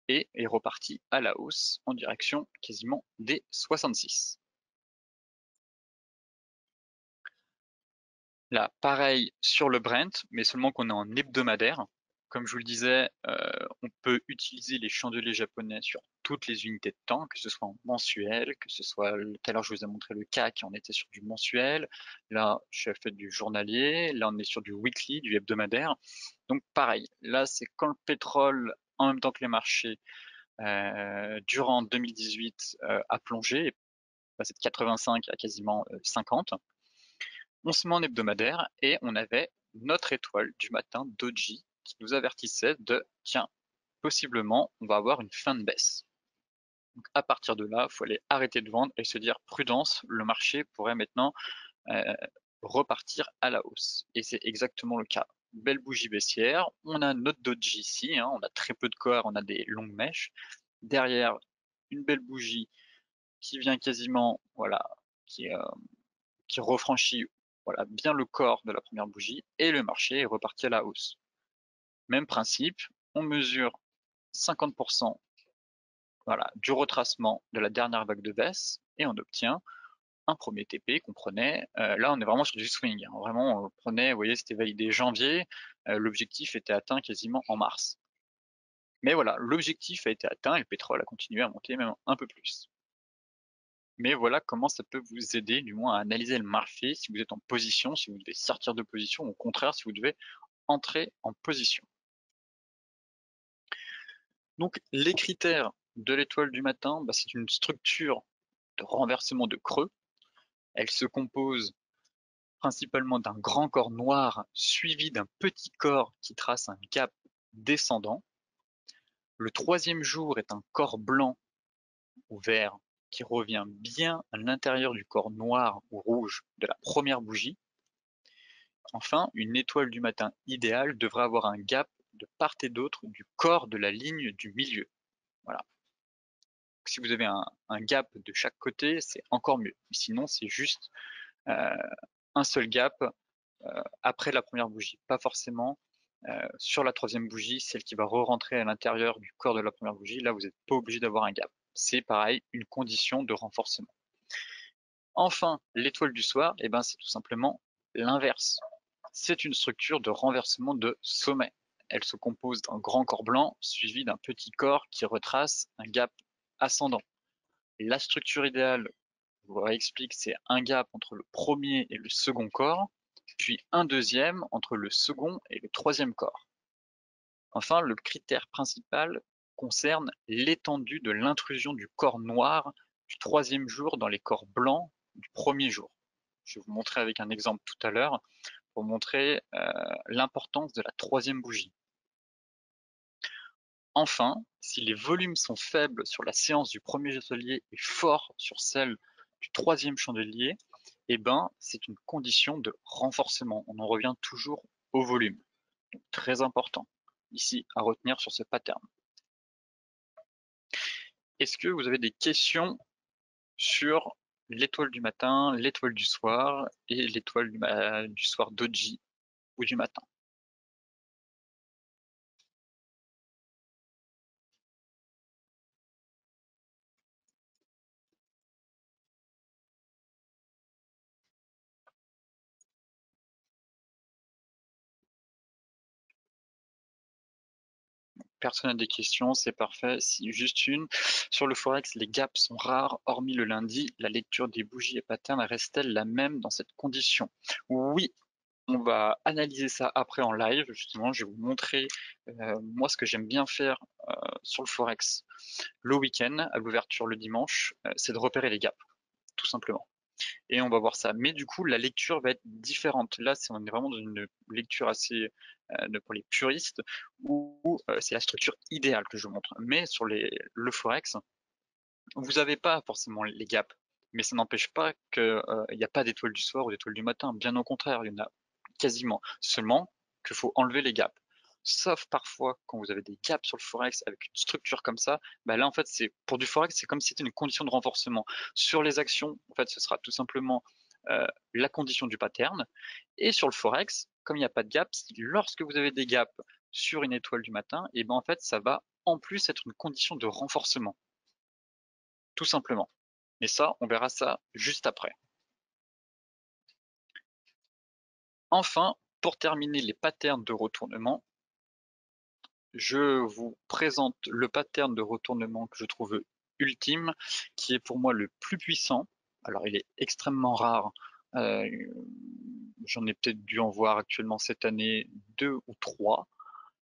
et est reparti à la hausse en direction quasiment des 66. Là, pareil sur le Brent, mais seulement qu'on est en hebdomadaire. Comme je vous le disais, on peut utiliser les chandeliers japonais sur toutes les unités de temps, que ce soit en mensuel, que ce soit, tout à l'heure je vous ai montré le CAC, on était sur du mensuel, là je suis fait du journalier, là on est sur du weekly, du hebdomadaire. Donc pareil, là c'est quand le pétrole, en même temps que les marchés, durant 2018 a plongé, passé de 85 à quasiment 50, on se met en hebdomadaire et on avait notre étoile du matin doji qui nous avertissait de tiens, possiblement on va avoir une fin de baisse. Donc à partir de là, il faut aller arrêter de vendre et se dire prudence, le marché pourrait maintenant euh, repartir à la hausse. Et c'est exactement le cas. Belle bougie baissière, on a notre doji ici, hein, on a très peu de corps, on a des longues mèches. Derrière, une belle bougie qui vient quasiment, voilà, qui, euh, qui refranchit voilà, bien le corps de la première bougie et le marché est reparti à la hausse. Même principe, on mesure 50% voilà, du retracement de la dernière vague de baisse et on obtient un premier TP qu'on prenait. Là, on est vraiment sur du swing. Hein. Vraiment, on prenait, vous voyez, c'était validé janvier. L'objectif était atteint quasiment en mars. Mais voilà, l'objectif a été atteint et le pétrole a continué à monter même un peu plus. Mais voilà comment ça peut vous aider, du moins, à analyser le marché si vous êtes en position, si vous devez sortir de position, ou au contraire, si vous devez entrer en position. Donc, les critères de l'étoile du matin, bah, c'est une structure de renversement de creux. Elle se compose principalement d'un grand corps noir suivi d'un petit corps qui trace un gap descendant. Le troisième jour est un corps blanc ou vert qui revient bien à l'intérieur du corps noir ou rouge de la première bougie. Enfin, une étoile du matin idéale devrait avoir un gap de part et d'autre du corps de la ligne du milieu. Voilà. Si vous avez un gap de chaque côté, c'est encore mieux. Sinon, c'est juste euh, un seul gap après la première bougie, pas forcément sur la troisième bougie, celle qui va re-rentrer à l'intérieur du corps de la première bougie. Là, vous n'êtes pas obligé d'avoir un gap. C'est pareil, une condition de renforcement. Enfin, l'étoile du soir, eh ben, c'est tout simplement l'inverse. C'est une structure de renversement de sommet. Elle se compose d'un grand corps blanc suivi d'un petit corps qui retrace un gap ascendant. La structure idéale, je vous réexplique, c'est un gap entre le premier et le second corps, puis un deuxième entre le second et le troisième corps. Enfin, le critère principal concerne l'étendue de l'intrusion du corps noir du troisième jour dans les corps blancs du premier jour. Je vais vous montrer avec un exemple tout à l'heure pour montrer l'importance de la troisième bougie. Enfin, si les volumes sont faibles sur la séance du premier chandelier et forts sur celle du troisième chandelier, eh ben, c'est une condition de renforcement. On en revient toujours au volume. Donc, très important ici à retenir sur ce pattern. Est-ce que vous avez des questions sur l'étoile du matin, l'étoile du soir et l'étoile du soir doji ou du matin? Personne n'a des questions, c'est parfait. Si juste une. Sur le Forex, les gaps sont rares, hormis le lundi. La lecture des bougies et patterns reste-t-elle la même dans cette condition? Oui, on va analyser ça après en live. Justement, je vais vous montrer moi ce que j'aime bien faire sur le Forex le week-end, à l'ouverture le dimanche, c'est de repérer les gaps, tout simplement. Et on va voir ça. Mais du coup, la lecture va être différente. Là, on est vraiment dans une lecture assez pour les puristes, où c'est la structure idéale que je vous montre. Mais sur le Forex, vous n'avez pas forcément les gaps. Mais ça n'empêche pas qu'il n'y a pas d'étoile du soir ou d'étoile du matin. Bien au contraire, il y en a quasiment. Seulement qu'il faut enlever les gaps. Sauf parfois quand vous avez des gaps sur le Forex avec une structure comme ça, bah là en fait c'est pour du Forex c'est comme si c'était une condition de renforcement. Sur les actions, en fait ce sera tout simplement la condition du pattern. Et sur le Forex, comme il n'y a pas de gap, lorsque vous avez des gaps sur une étoile du matin, et ben en fait ça va en plus être une condition de renforcement tout simplement. Mais ça, on verra ça juste après. Enfin, pour terminer les patterns de retournement, je vous présente le pattern de retournement que je trouve ultime, qui est pour moi le plus puissant. Alors, il est extrêmement rare. Euh, J'en ai peut-être dû en voir actuellement cette année 2 ou 3.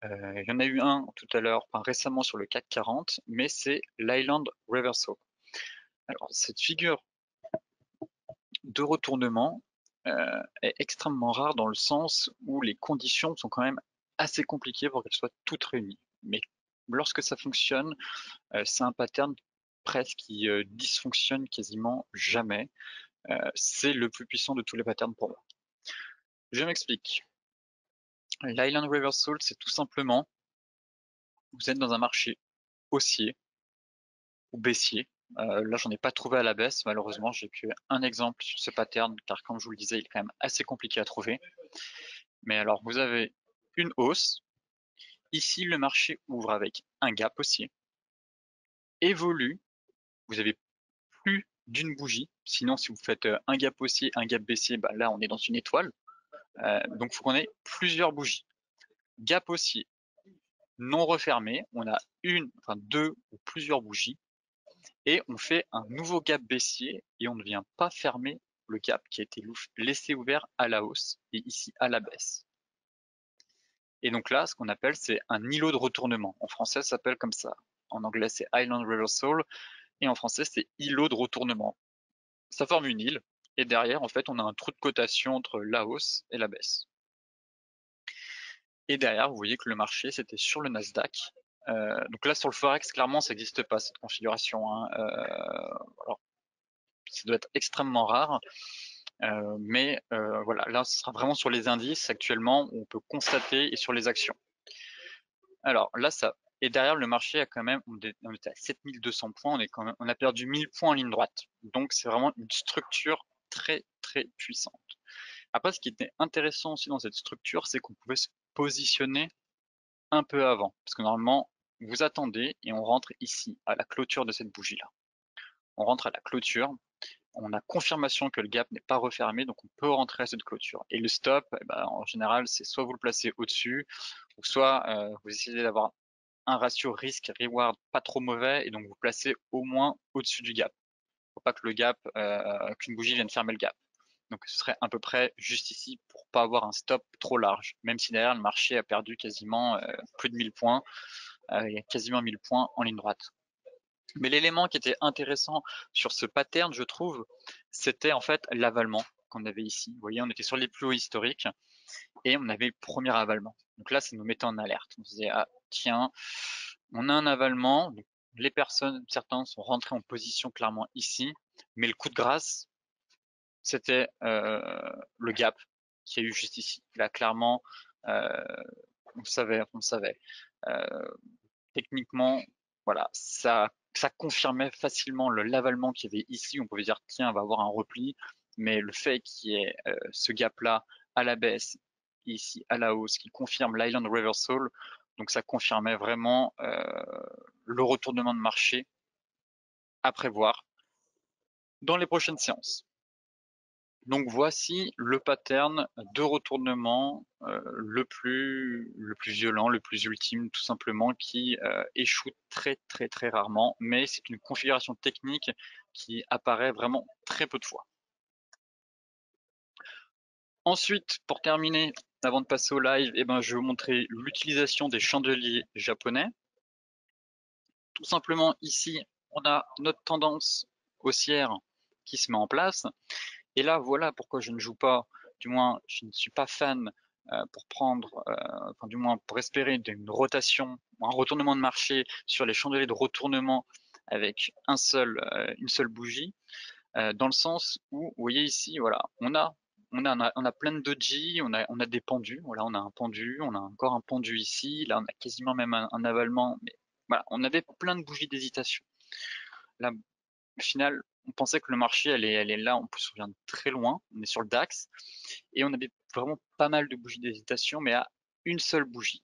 Il y en a eu un tout à l'heure, enfin, récemment sur le CAC 40, mais c'est l'Island Reversal. Alors, cette figure de retournement est extrêmement rare dans le sens où les conditions sont quand même assez compliquées pour qu'elles soient toutes réunies. Mais lorsque ça fonctionne, c'est un pattern presque qui dysfonctionne quasiment jamais. C'est le plus puissant de tous les patterns pour moi. Je m'explique. L'Island Reversal, c'est tout simplement, vous êtes dans un marché haussier ou baissier. Là, j'en ai pas trouvé à la baisse, malheureusement, j'ai qu'un exemple sur ce pattern, car comme je vous le disais, il est quand même assez compliqué à trouver. Mais alors, vous avez une hausse. Ici, le marché ouvre avec un gap haussier, évolue. Vous avez plus d'une bougie. Sinon, si vous faites un gap haussier, un gap baissier, bah là, on est dans une étoile. Donc, il faut qu'on ait plusieurs bougies. Gap haussier non refermé, on a une, enfin deux ou plusieurs bougies, et on fait un nouveau gap baissier et on ne vient pas fermer le gap qui a été laissé ouvert à la hausse et ici à la baisse. Et donc là, ce qu'on appelle, c'est un îlot de retournement. En français, ça s'appelle comme ça. En anglais, c'est Island Reversal. Et en français, c'est îlot de retournement. Ça forme une île. Et derrière, en fait, on a un trou de cotation entre la hausse et la baisse. Et derrière, vous voyez que le marché, c'était sur le Nasdaq. Donc là, sur le Forex, clairement, ça n'existe pas, cette configuration. Hein. Alors, ça doit être extrêmement rare. Mais voilà, là, ce sera vraiment sur les indices actuellement, où on peut constater, et sur les actions. Alors là, ça. Et derrière, le marché a quand même, on était à 7200 points, on a perdu 1000 points en ligne droite. Donc c'est vraiment une structure très très puissante. Après, ce qui était intéressant aussi dans cette structure, c'est qu'on pouvait se positionner un peu avant. Parce que normalement, vous attendez et on rentre ici, à la clôture de cette bougie-là. On rentre à la clôture, on a confirmation que le gap n'est pas refermé, donc on peut rentrer à cette clôture. Et le stop, eh ben, en général, c'est soit vous le placez au-dessus, ou soit vous essayez d'avoir un ratio risque-reward pas trop mauvais et donc vous placez au moins au-dessus du gap. Faut pas que le gap, qu'une bougie vienne fermer le gap. Donc ce serait à peu près juste ici pour pas avoir un stop trop large, même si derrière le marché a perdu quasiment plus de 1000 points, il y a quasiment 1000 points en ligne droite. Mais l'élément qui était intéressant sur ce pattern, je trouve, c'était en fait l'avalement qu'on avait ici. Vous voyez, on était sur les plus hauts historiques et on avait le premier avalement. Donc là, ça nous mettait en alerte. On se disait, ah tiens, On a un avalement, donc les personnes, certains sont rentrés en position clairement ici, mais le coup de grâce, c'était le gap qu'il y a eu juste ici. Là, clairement, euh, on savait. Euh, techniquement, voilà, ça confirmait facilement l'avalement qu'il y avait ici. On pouvait dire, tiens, on va avoir un repli, mais le fait qu'il y ait ce gap-là à la baisse, ici à la hausse, qui confirme l'Island Reversal, donc ça confirmait vraiment le retournement de marché à prévoir dans les prochaines séances. Donc voici le pattern de retournement le plus violent, le plus ultime, tout simplement, qui échoue très très très rarement, mais c'est une configuration technique qui apparaît vraiment très peu de fois. Ensuite, pour terminer, avant de passer au live, je vais vous montrer l'utilisation des chandeliers japonais. Tout simplement, ici, on a notre tendance haussière qui se met en place. Et là, voilà pourquoi je ne joue pas, du moins, je ne suis pas fan pour prendre, enfin, du moins, pour espérer une rotation, un retournement de marché sur les chandeliers de retournement avec une seule bougie, dans le sens où, vous voyez ici, voilà, on a plein de doji, on a des pendus, voilà, on a un pendu, on a encore un pendu ici, là, on a quasiment même un avalement, mais voilà, on avait plein de bougies d'hésitation. Là, au final, on pensait que le marché elle est là, on peut se souvenir de très loin, on est sur le DAX, et on avait vraiment pas mal de bougies d'hésitation, mais à une seule bougie.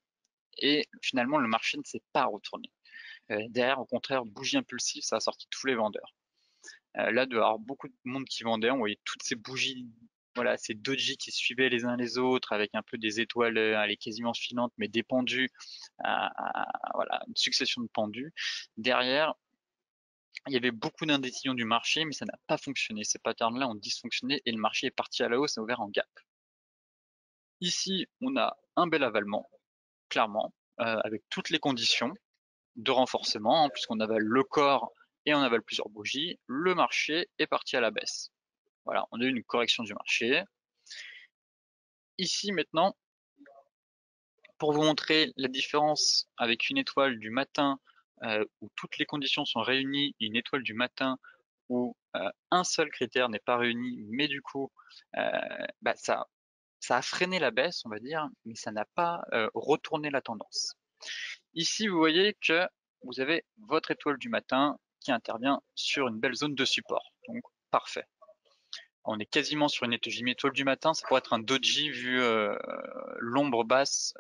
Et finalement, le marché ne s'est pas retourné. Derrière, au contraire, bougie impulsive, ça a sorti tous les vendeurs. Là, de avoir beaucoup de monde qui vendait, on voyait toutes ces bougies, voilà, ces doji qui suivaient les uns les autres, avec un peu des étoiles, elle est quasiment filantes, mais des pendus, voilà, une succession de pendus. Derrière, il y avait beaucoup d'indécision du marché, mais ça n'a pas fonctionné. Ces patterns-là ont dysfonctionné et le marché est parti à la hausse et a ouvert en gap. Ici, on a un bel avalement, clairement, avec toutes les conditions de renforcement, hein, puisqu'on avale le corps et on avale plusieurs bougies. Le marché est parti à la baisse. Voilà, on a eu une correction du marché. Ici, maintenant, pour vous montrer la différence avec une étoile du matin où toutes les conditions sont réunies, une étoile du matin où un seul critère n'est pas réuni, mais du coup, ça a freiné la baisse, on va dire, mais ça n'a pas retourné la tendance. Ici, vous voyez que vous avez votre étoile du matin qui intervient sur une belle zone de support. Donc, parfait. On est quasiment sur une étoile du matin. Ça pourrait être un doji vu l'ombre basse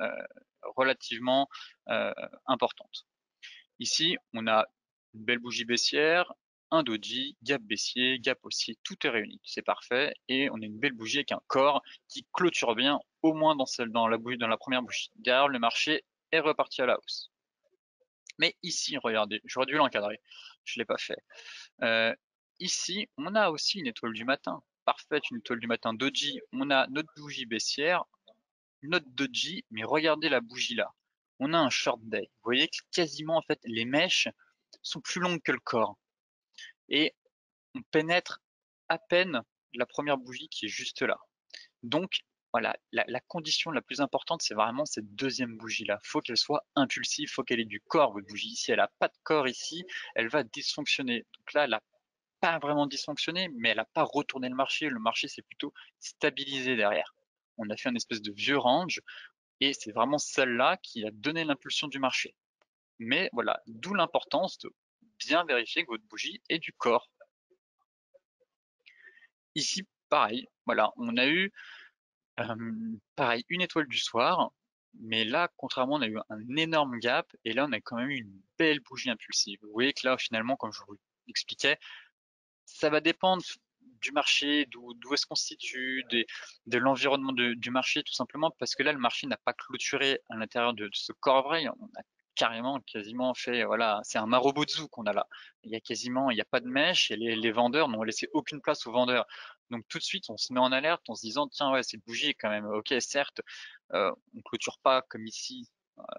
relativement importante. Ici, on a une belle bougie baissière, un doji, gap baissier, gap haussier, tout est réuni, c'est parfait. Et on a une belle bougie avec un corps qui clôture bien, au moins dans la première bougie. Derrière, le marché est reparti à la hausse. Mais ici, regardez, j'aurais dû l'encadrer, je ne l'ai pas fait. Euh, ici, on a aussi une étoile du matin. Parfaite, une étoile du matin doji. On a notre bougie baissière, notre doji, mais regardez la bougie là. On a un short day. Vous voyez que quasiment en fait les mèches sont plus longues que le corps. Et on pénètre à peine la première bougie qui est juste là. Donc voilà, la condition la plus importante, c'est vraiment cette deuxième bougie-là. Faut qu'elle soit impulsive, faut qu'elle ait du corps, votre bougie. Si elle n'a pas de corps ici, elle va dysfonctionner. Donc là, elle n'a pas vraiment dysfonctionné, mais elle n'a pas retourné le marché. Le marché s'est plutôt stabilisé derrière. On a fait un espèce de vieux range, et c'est vraiment celle-là qui a donné l'impulsion du marché. Mais voilà, d'où l'importance de bien vérifier que votre bougie ait du corps. Ici, pareil, voilà, on a eu pareil une étoile du soir, mais là, contrairement, on a eu un énorme gap, et là, on a quand même eu une belle bougie impulsive. Vous voyez que là, finalement, comme je vous l'expliquais, ça va dépendre du marché, d'où est-ce qu'on se situe, de l'environnement du marché, tout simplement, parce que là, le marché n'a pas clôturé à l'intérieur de ce corps vrai. On a carrément, quasiment fait, voilà, c'est un marobotsu qu'on a là. Il n'y a pas de mèche, et les vendeurs n'ont laissé aucune place aux vendeurs. Donc tout de suite, on se met en alerte en se disant, tiens, ouais, cette bougie est quand même, ok, certes, on clôture pas comme ici,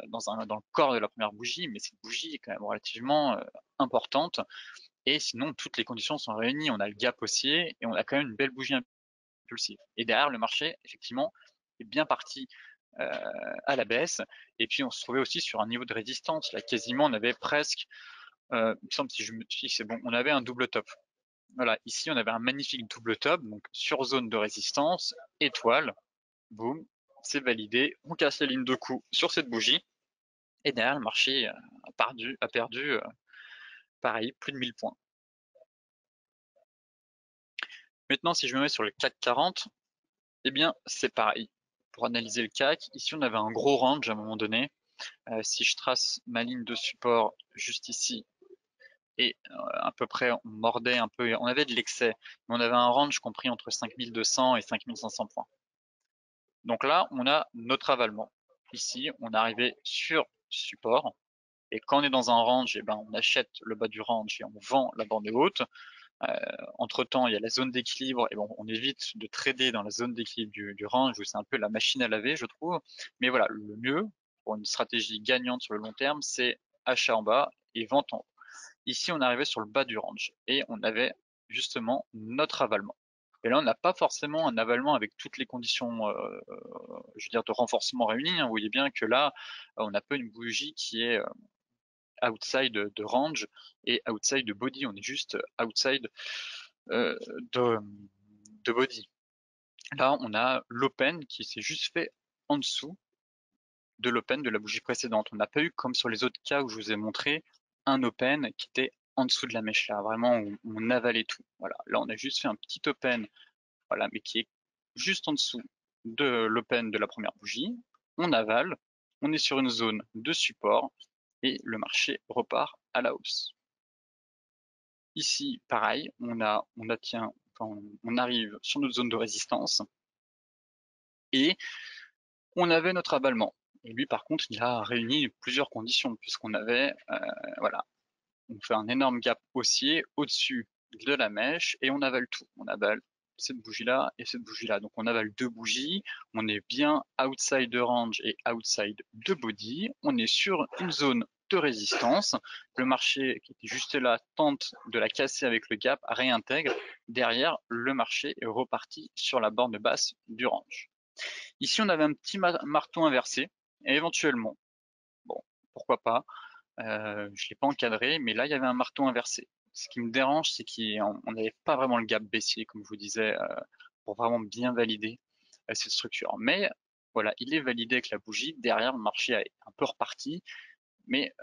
dans le corps de la première bougie, mais cette bougie est quand même relativement importante. Et sinon, toutes les conditions sont réunies. On a le gap haussier et on a quand même une belle bougie impulsive. Et derrière, le marché, effectivement, est bien parti à la baisse. Et puis on se trouvait aussi sur un niveau de résistance. Là, quasiment, on avait presque, il me semble, si je me dis c'est bon, on avait un double top. Voilà, ici on avait un magnifique double top, donc sur zone de résistance, étoile, boum, c'est validé. On casse la ligne de coup sur cette bougie. Et derrière, le marché a perdu pareil, plus de 1000 points. Maintenant, si je me mets sur le CAC 40, eh bien, c'est pareil. Pour analyser le CAC, ici, on avait un gros range à un moment donné. Si je trace ma ligne de support juste ici, et à peu près, on mordait un peu, on avait de l'excès, mais on avait un range compris entre 5200 et 5500 points. Donc là, on a notre avalement. Ici, on est arrivé sur support, et quand on est dans un range, eh ben, on achète le bas du range et on vend la bande haute. Entre temps, il y a la zone d'équilibre, et bon, on évite de trader dans la zone d'équilibre du range où c'est un peu la machine à laver, je trouve. Mais voilà, le mieux pour une stratégie gagnante sur le long terme, c'est achat en bas et vente en haut. Ici, on arrivait sur le bas du range et on avait justement notre avalement. Et là, on n'a pas forcément un avalement avec toutes les conditions, je veux dire, de renforcement réunies. Vous voyez bien que là, on a peu une bougie qui est outside de range et outside de body. On est juste outside euh, de, de body. Là, on a l'open qui s'est juste fait en dessous de l'open de la bougie précédente. On n'a pas eu, comme sur les autres cas où je vous ai montré, un open qui était en dessous de la mèche là, vraiment on avalait tout. Voilà, là on a juste fait un petit open, voilà, mais qui est juste en dessous de l'open de la première bougie. On avale, on est sur une zone de support et le marché repart à la hausse. Ici, pareil, on arrive sur notre zone de résistance et on avait notre avalement. Et lui, par contre, il a réuni plusieurs conditions puisqu'on avait, voilà, on fait un énorme gap haussier au-dessus de la mèche et on avale tout. On avale cette bougie-là et cette bougie-là. Donc on avale deux bougies, on est bien outside de range et outside de body. On est sur une zone de résistance. Le marché qui était juste là tente de la casser avec le gap, réintègre. Derrière, le marché est reparti sur la borne basse du range. Ici, on avait un petit marteau inversé et éventuellement, bon, pourquoi pas, je l'ai pas encadré, mais là, il y avait un marteau inversé. Ce qui me dérange, c'est qu'on n'avait pas vraiment le gap baissier, comme je vous disais, pour vraiment bien valider cette structure. Mais voilà, il est validé avec la bougie. Derrière, le marché est un peu reparti, mais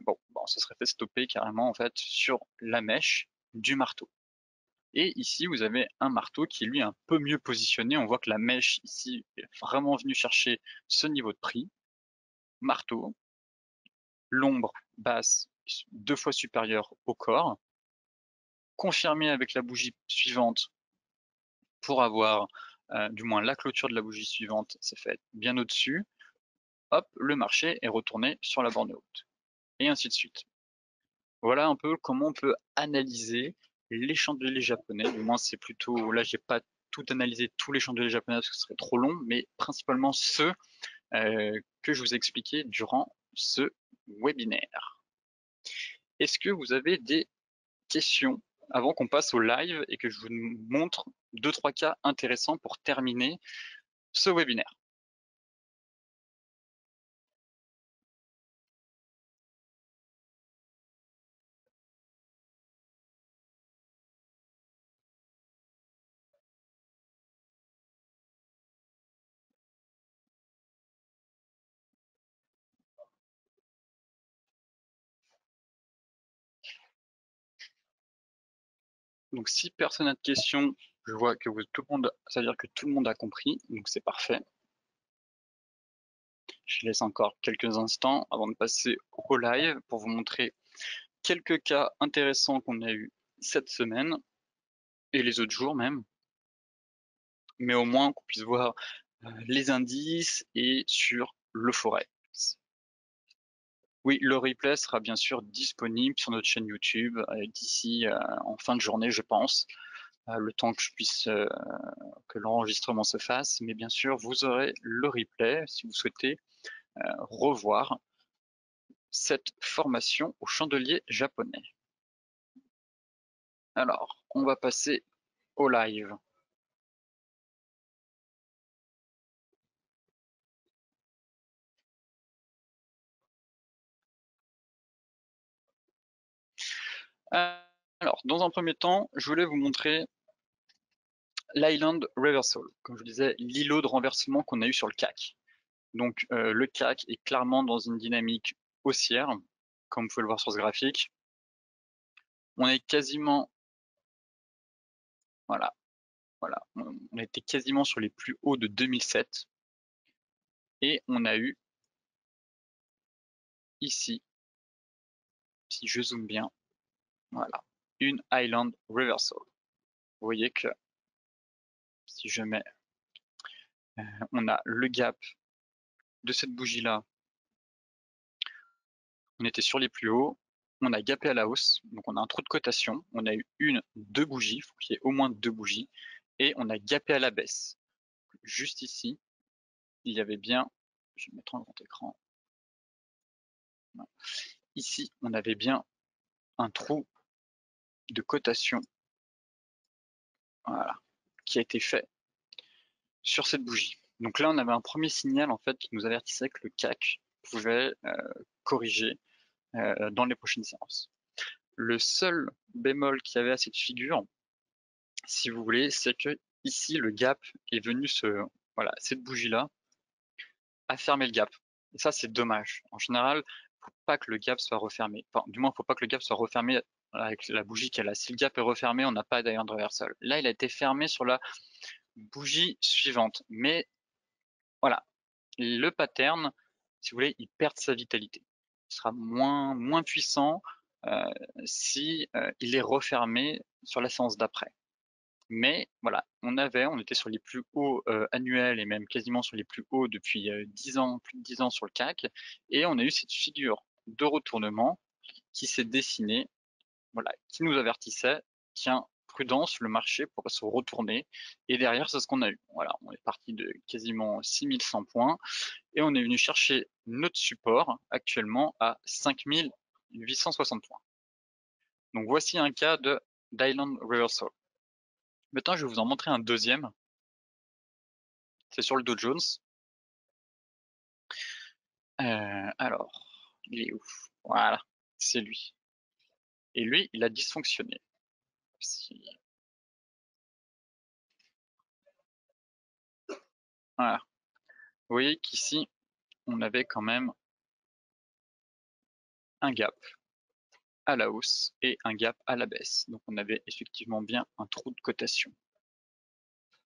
bon, ça serait fait stopper carrément en fait sur la mèche du marteau. Et ici, vous avez un marteau qui est lui un peu mieux positionné. On voit que la mèche ici est vraiment venue chercher ce niveau de prix. Marteau, l'ombre basse deux fois supérieure au corps, confirmé avec la bougie suivante pour avoir du moins la clôture de la bougie suivante s'est faite bien au-dessus. Hop, le marché est retourné sur la borne haute. Et ainsi de suite. Voilà un peu comment on peut analyser les chandeliers japonais. Du moins, c'est plutôt, là, j'ai pas tout analysé tous les chandeliers japonais parce que ce serait trop long, mais principalement ceux que je vous ai expliqués durant ce webinaire. Est-ce que vous avez des questions avant qu'on passe au live et que je vous montre deux, trois cas intéressants pour terminer ce webinaire? Donc si personne n'a de questions, je vois que tout le monde, ça veut dire que tout le monde a compris, donc c'est parfait. Je laisse encore quelques instants avant de passer au live pour vous montrer quelques cas intéressants qu'on a eu cette semaine et les autres jours même, mais au moins qu'on puisse voir les indices et sur le Forex. Oui, le replay sera bien sûr disponible sur notre chaîne YouTube d'ici en fin de journée, je pense, le temps que je puisse que l'enregistrement se fasse. Mais bien sûr, vous aurez le replay si vous souhaitez revoir cette formation au chandelier japonais. Alors, on va passer au live. Alors, dans un premier temps, je voulais vous montrer l'Island Reversal, comme je vous disais, l'îlot de renversement qu'on a eu sur le CAC. Donc le CAC est clairement dans une dynamique haussière, comme vous pouvez le voir sur ce graphique. On est quasiment, voilà, on était quasiment sur les plus hauts de 2007 et on a eu ici, si je zoome bien, voilà, une Island Reversal. Vous voyez que si je mets, on a le gap de cette bougie-là, on était sur les plus hauts, on a gapé à la hausse, donc on a un trou de cotation, on a eu deux bougies, il faut qu'il y ait au moins deux bougies, et on a gapé à la baisse. Juste ici, il y avait bien, je vais mettre en grand écran, ici on avait bien un trou de cotation, voilà, qui a été fait sur cette bougie. Donc là on avait un premier signal en fait qui nous avertissait que le CAC pouvait corriger dans les prochaines séances. Le seul bémol qu'il y avait à cette figure, si vous voulez, c'est que ici le gap est venu voilà, cette bougie-là a fermé le gap. Et ça, c'est dommage. En général, faut pas que le gap soit refermé. Enfin, du moins, faut pas que le gap soit refermé avec la bougie qu'elle a. Si le gap est refermé, on n'a pas d'island reversal. Là, il a été fermé sur la bougie suivante. Mais voilà, le pattern, si vous voulez, il perd sa vitalité. Il sera moins puissant si il est refermé sur la séance d'après. Mais voilà, on était sur les plus hauts annuels et même quasiment sur les plus hauts depuis 10 ans, plus de 10 ans sur le CAC. Et on a eu cette figure de retournement qui s'est dessinée, voilà, qui nous avertissait, tiens, prudence, le marché pourrait se retourner. Et derrière, c'est ce qu'on a eu. Voilà, on est parti de quasiment 6100 points et on est venu chercher notre support actuellement à 5860 points. Donc voici un cas de d'Island Reversal. Maintenant, je vais vous en montrer un deuxième. C'est sur le Dow Jones. Alors, il est où? Voilà, c'est lui. Et lui, il a dysfonctionné. Si... Voilà. Vous voyez qu'ici, on avait quand même un gap à la hausse et un gap à la baisse. Donc on avait effectivement bien un trou de cotation.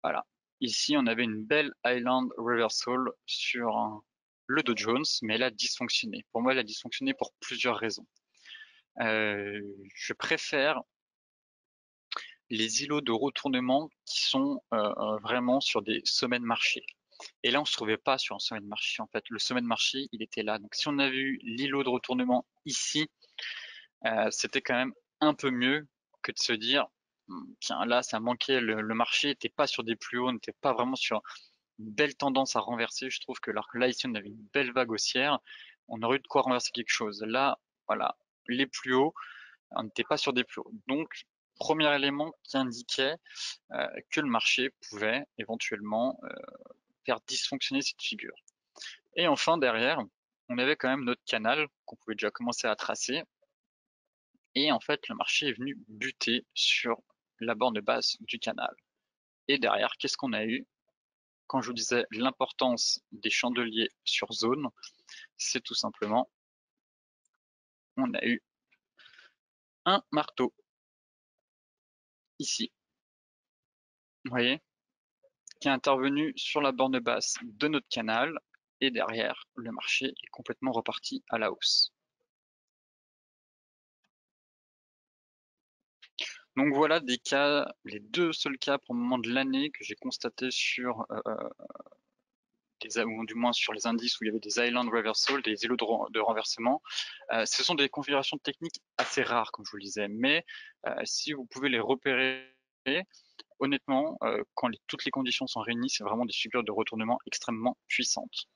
Voilà. Ici, on avait une belle Island Reversal sur le Dow Jones, mais elle a dysfonctionné. Pour moi, elle a dysfonctionné pour plusieurs raisons. Je préfère les îlots de retournement qui sont vraiment sur des sommets de marché. Et là, on se trouvait pas sur un sommet de marché. En fait, le sommet de marché, il était là. Donc, si on avait eu l'îlot de retournement ici, c'était quand même un peu mieux que de se dire, tiens, là, ça manquait. Le marché n'était pas sur des plus hauts, n'était pas vraiment sur une belle tendance à renverser. Je trouve que là, ici, on avait une belle vague haussière. On aurait eu de quoi renverser quelque chose. Là, voilà, les plus hauts, on n'était pas sur des plus hauts. Donc, premier élément qui indiquait que le marché pouvait éventuellement faire dysfonctionner cette figure. Et enfin, derrière, on avait quand même notre canal qu'on pouvait déjà commencer à tracer. Et en fait, le marché est venu buter sur la borne basse du canal. Et derrière, qu'est-ce qu'on a eu? Quand je vous disais l'importance des chandeliers sur zone, c'est tout simplement, on a eu un marteau ici. Vous voyez, qui est intervenu sur la borne basse de notre canal. Et derrière, le marché est complètement reparti à la hausse. Donc voilà des cas, les deux seuls cas pour le moment de l'année que j'ai constaté sur, ou du moins sur les indices où il y avait des island reversal, des îlots de renversement. Ce sont des configurations techniques assez rares, comme je vous le disais, mais si vous pouvez les repérer, honnêtement, quand toutes les conditions sont réunies, c'est vraiment des figures de retournement extrêmement puissantes.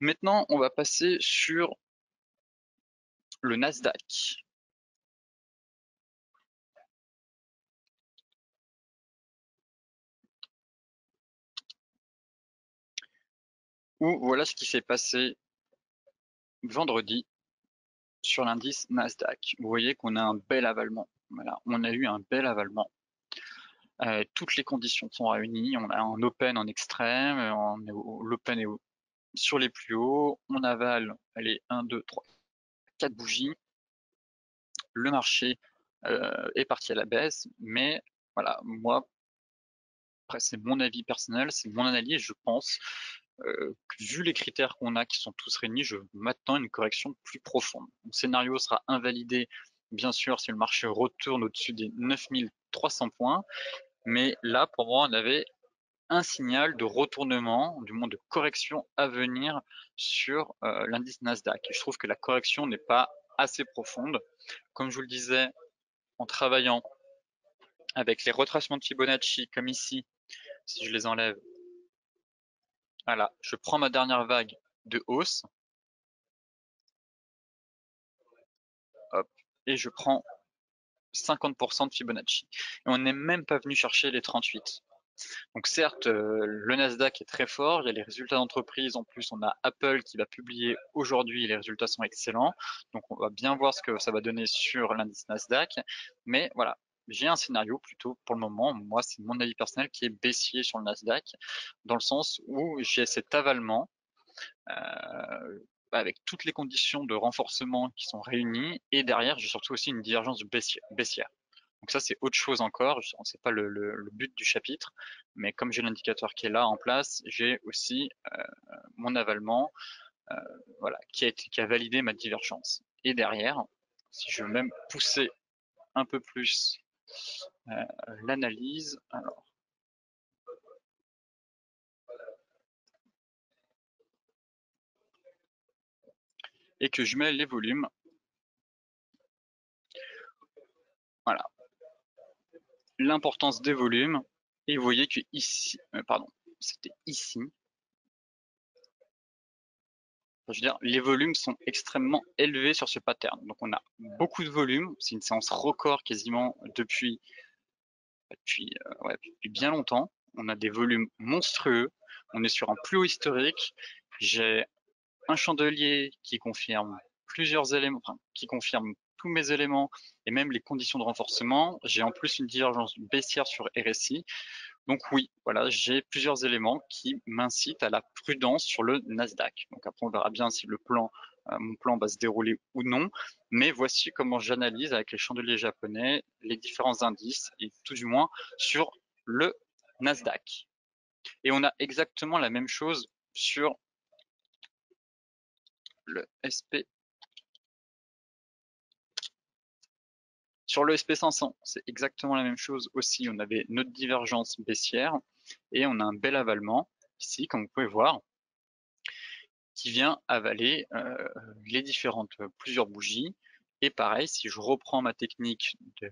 Maintenant, on va passer sur le Nasdaq. Où voilà ce qui s'est passé vendredi. sur l'indice Nasdaq. Vous voyez qu'on a un bel avalement. Voilà, on a eu un bel avalement. Toutes les conditions sont réunies. On a un open en extrême, l'open est sur les plus hauts. On avale, allez, 1, 2, 3, 4 bougies. Le marché est parti à la baisse, mais voilà, moi, après c'est mon avis personnel, c'est mon analyse, je pense que vu les critères qu'on a qui sont tous réunis, je m'attends à une correction plus profonde. Mon scénario sera invalidé, bien sûr, si le marché retourne au-dessus des 9300 points, mais là, pour moi, on avait un signal de retournement, du moins de correction à venir sur l'indice Nasdaq. Et je trouve que la correction n'est pas assez profonde. Comme je vous le disais, en travaillant avec les retracements de Fibonacci, comme ici, si je les enlève, voilà, je prends ma dernière vague de hausse, hop, et je prends 50% de Fibonacci. Et on n'est même pas venu chercher les 38. Donc certes, le Nasdaq est très fort, il y a les résultats d'entreprise, en plus on a Apple qui va publier aujourd'hui, les résultats sont excellents, donc on va bien voir ce que ça va donner sur l'indice Nasdaq, mais voilà, j'ai un scénario plutôt pour le moment, moi c'est mon avis personnel qui est baissier sur le Nasdaq, dans le sens où j'ai cet avalement, avec toutes les conditions de renforcement qui sont réunies, et derrière j'ai surtout aussi une divergence baissière. Donc ça, c'est autre chose encore. C'est pas le but du chapitre, mais comme j'ai l'indicateur qui est là en place, j'ai aussi mon avalement, voilà, qui a validé ma divergence. Et derrière, si je veux même pousser un peu plus l'analyse, alors, et que je mets les volumes, voilà, l'importance des volumes. Et vous voyez que ici, pardon, c'était ici. Je veux dire, les volumes sont extrêmement élevés sur ce pattern. Donc on a beaucoup de volumes, c'est une séance record quasiment depuis bien longtemps. On a des volumes monstrueux, on est sur un plus haut historique. J'ai un chandelier qui confirme plusieurs éléments, enfin, qui confirme tous mes éléments et même les conditions de renforcement. J'ai en plus une divergence baissière sur RSI. Donc oui, voilà, j'ai plusieurs éléments qui m'incitent à la prudence sur le Nasdaq. Donc après, on verra bien si mon plan va se dérouler ou non. Mais voici comment j'analyse avec les chandeliers japonais les différents indices, et tout du moins sur le Nasdaq. Et on a exactement la même chose sur le SP. Sur le SP500, c'est exactement la même chose aussi. On avait notre divergence baissière et on a un bel avalement ici, comme vous pouvez voir, qui vient avaler les plusieurs bougies. Et pareil, si je reprends ma technique de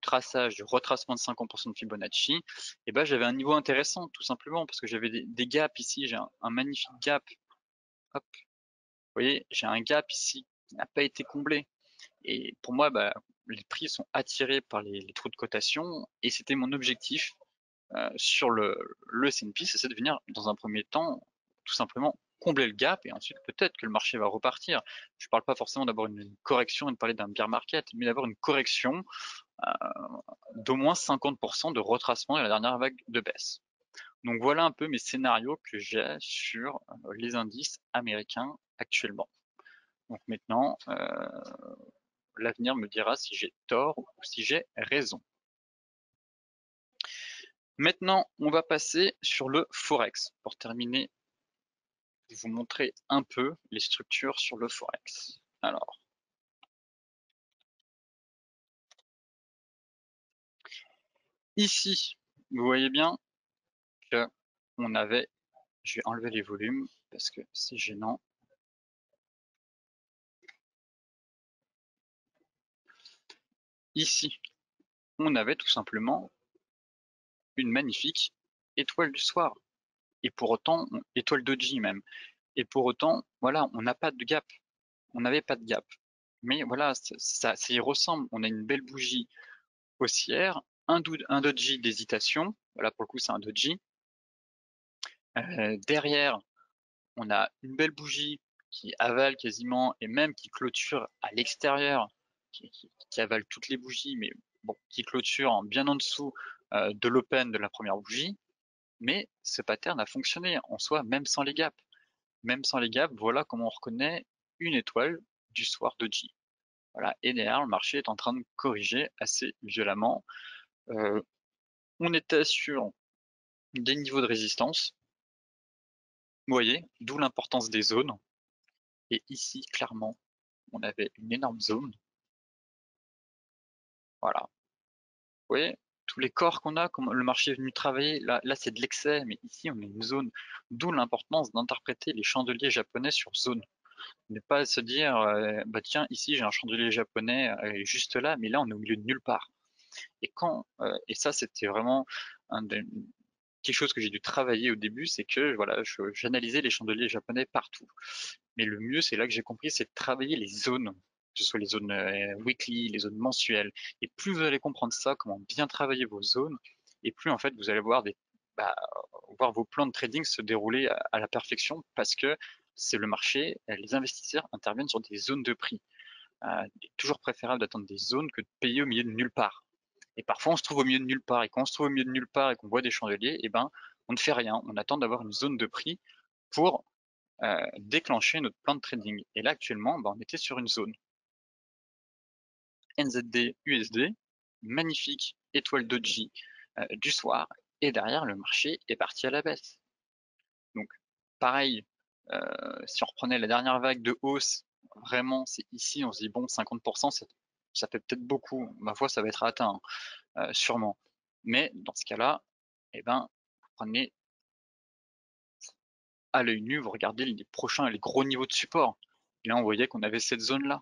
traçage, de retracement de 50% de Fibonacci, et ben j'avais un niveau intéressant, tout simplement, parce que j'avais des gaps ici. J'ai un magnifique gap. Hop, vous voyez, j'ai un gap ici qui n'a pas été comblé. Et pour moi, bah, les prix sont attirés par les trous de cotation, et c'était mon objectif sur le S&P, c'est de venir dans un premier temps tout simplement combler le gap, et ensuite peut-être que le marché va repartir. Je ne parle pas forcément d'avoir une correction et de parler d'un bear market, mais d'avoir une correction euh, d'au moins 50% de retracement de la dernière vague de baisse. Donc voilà un peu mes scénarios que j'ai sur les indices américains actuellement. Donc maintenant, l'avenir me dira si j'ai tort ou si j'ai raison. Maintenant, on va passer sur le Forex pour terminer, vous montrer un peu les structures sur le Forex. Alors, ici, vous voyez bien que on avait, je vais enlever les volumes parce que c'est gênant. Ici, on avait tout simplement une magnifique étoile du soir. Et pour autant, étoile doji même. Et pour autant, voilà, on n'a pas de gap. On n'avait pas de gap. Mais voilà, ça y ressemble. On a une belle bougie haussière, un doji d'hésitation. Voilà, pour le coup, c'est un doji. Derrière, on a une belle bougie qui avale quasiment et même qui clôture à l'extérieur, qui avale toutes les bougies, mais bon, qui clôture bien en dessous de l'open de la première bougie. Mais ce pattern a fonctionné en soi, même sans les gaps. Même sans les gaps, voilà comment on reconnaît une étoile du soir doji. Voilà. Et derrière, le marché est en train de corriger assez violemment. On était sur des niveaux de résistance. Vous voyez, d'où l'importance des zones. Et ici, clairement, on avait une énorme zone. Voilà. Vous voyez, tous les corps qu'on a, comme le marché est venu travailler, là c'est de l'excès, mais ici on a une zone. D'où l'importance d'interpréter les chandeliers japonais sur zone. Ne pas se dire, bah tiens, ici j'ai un chandelier japonais juste là, mais là on est au milieu de nulle part. Et ça c'était vraiment quelque chose que j'ai dû travailler au début, c'est que voilà, j'analysais les chandeliers japonais partout. Mais le mieux, c'est là que j'ai compris, c'est de travailler les zones, que ce soit les zones weekly, les zones mensuelles. Et plus vous allez comprendre ça, comment bien travailler vos zones, et plus en fait vous allez bah, voir vos plans de trading se dérouler à la perfection, parce que c'est le marché, les investisseurs interviennent sur des zones de prix. Il est toujours préférable d'attendre des zones que de payer au milieu de nulle part. Et parfois, on se trouve au milieu de nulle part. Et quand on se trouve au milieu de nulle part et qu'on voit des chandeliers, eh ben, on ne fait rien. On attend d'avoir une zone de prix pour déclencher notre plan de trading. Et là, actuellement, ben, on était sur une zone. NZD, USD, magnifique étoile doji du soir. Et derrière, le marché est parti à la baisse. Donc, pareil, si on reprenait la dernière vague de hausse, vraiment, c'est ici, on se dit, bon, 50%, ça fait peut-être beaucoup. Ma foi, ça va être atteint, sûrement. Mais dans ce cas-là, eh ben, vous prenez à l'œil nu, vous regardez les prochains, les gros niveaux de support. Et là, on voyait qu'on avait cette zone-là.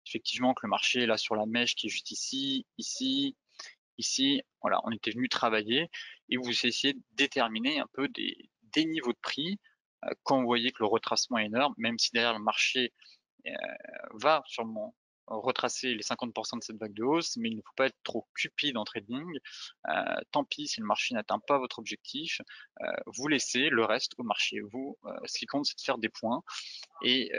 Effectivement, que le marché est là sur la mèche qui est juste ici, ici, ici. Voilà, on était venu travailler et vous essayez de déterminer un peu des niveaux de prix. Quand vous voyez que le retracement est énorme, même si derrière le marché va sûrement retracer les 50% de cette vague de hausse, mais il ne faut pas être trop cupide en trading. Tant pis si le marché n'atteint pas votre objectif, vous laissez le reste au marché. Vous, ce qui compte, c'est de faire des points. Et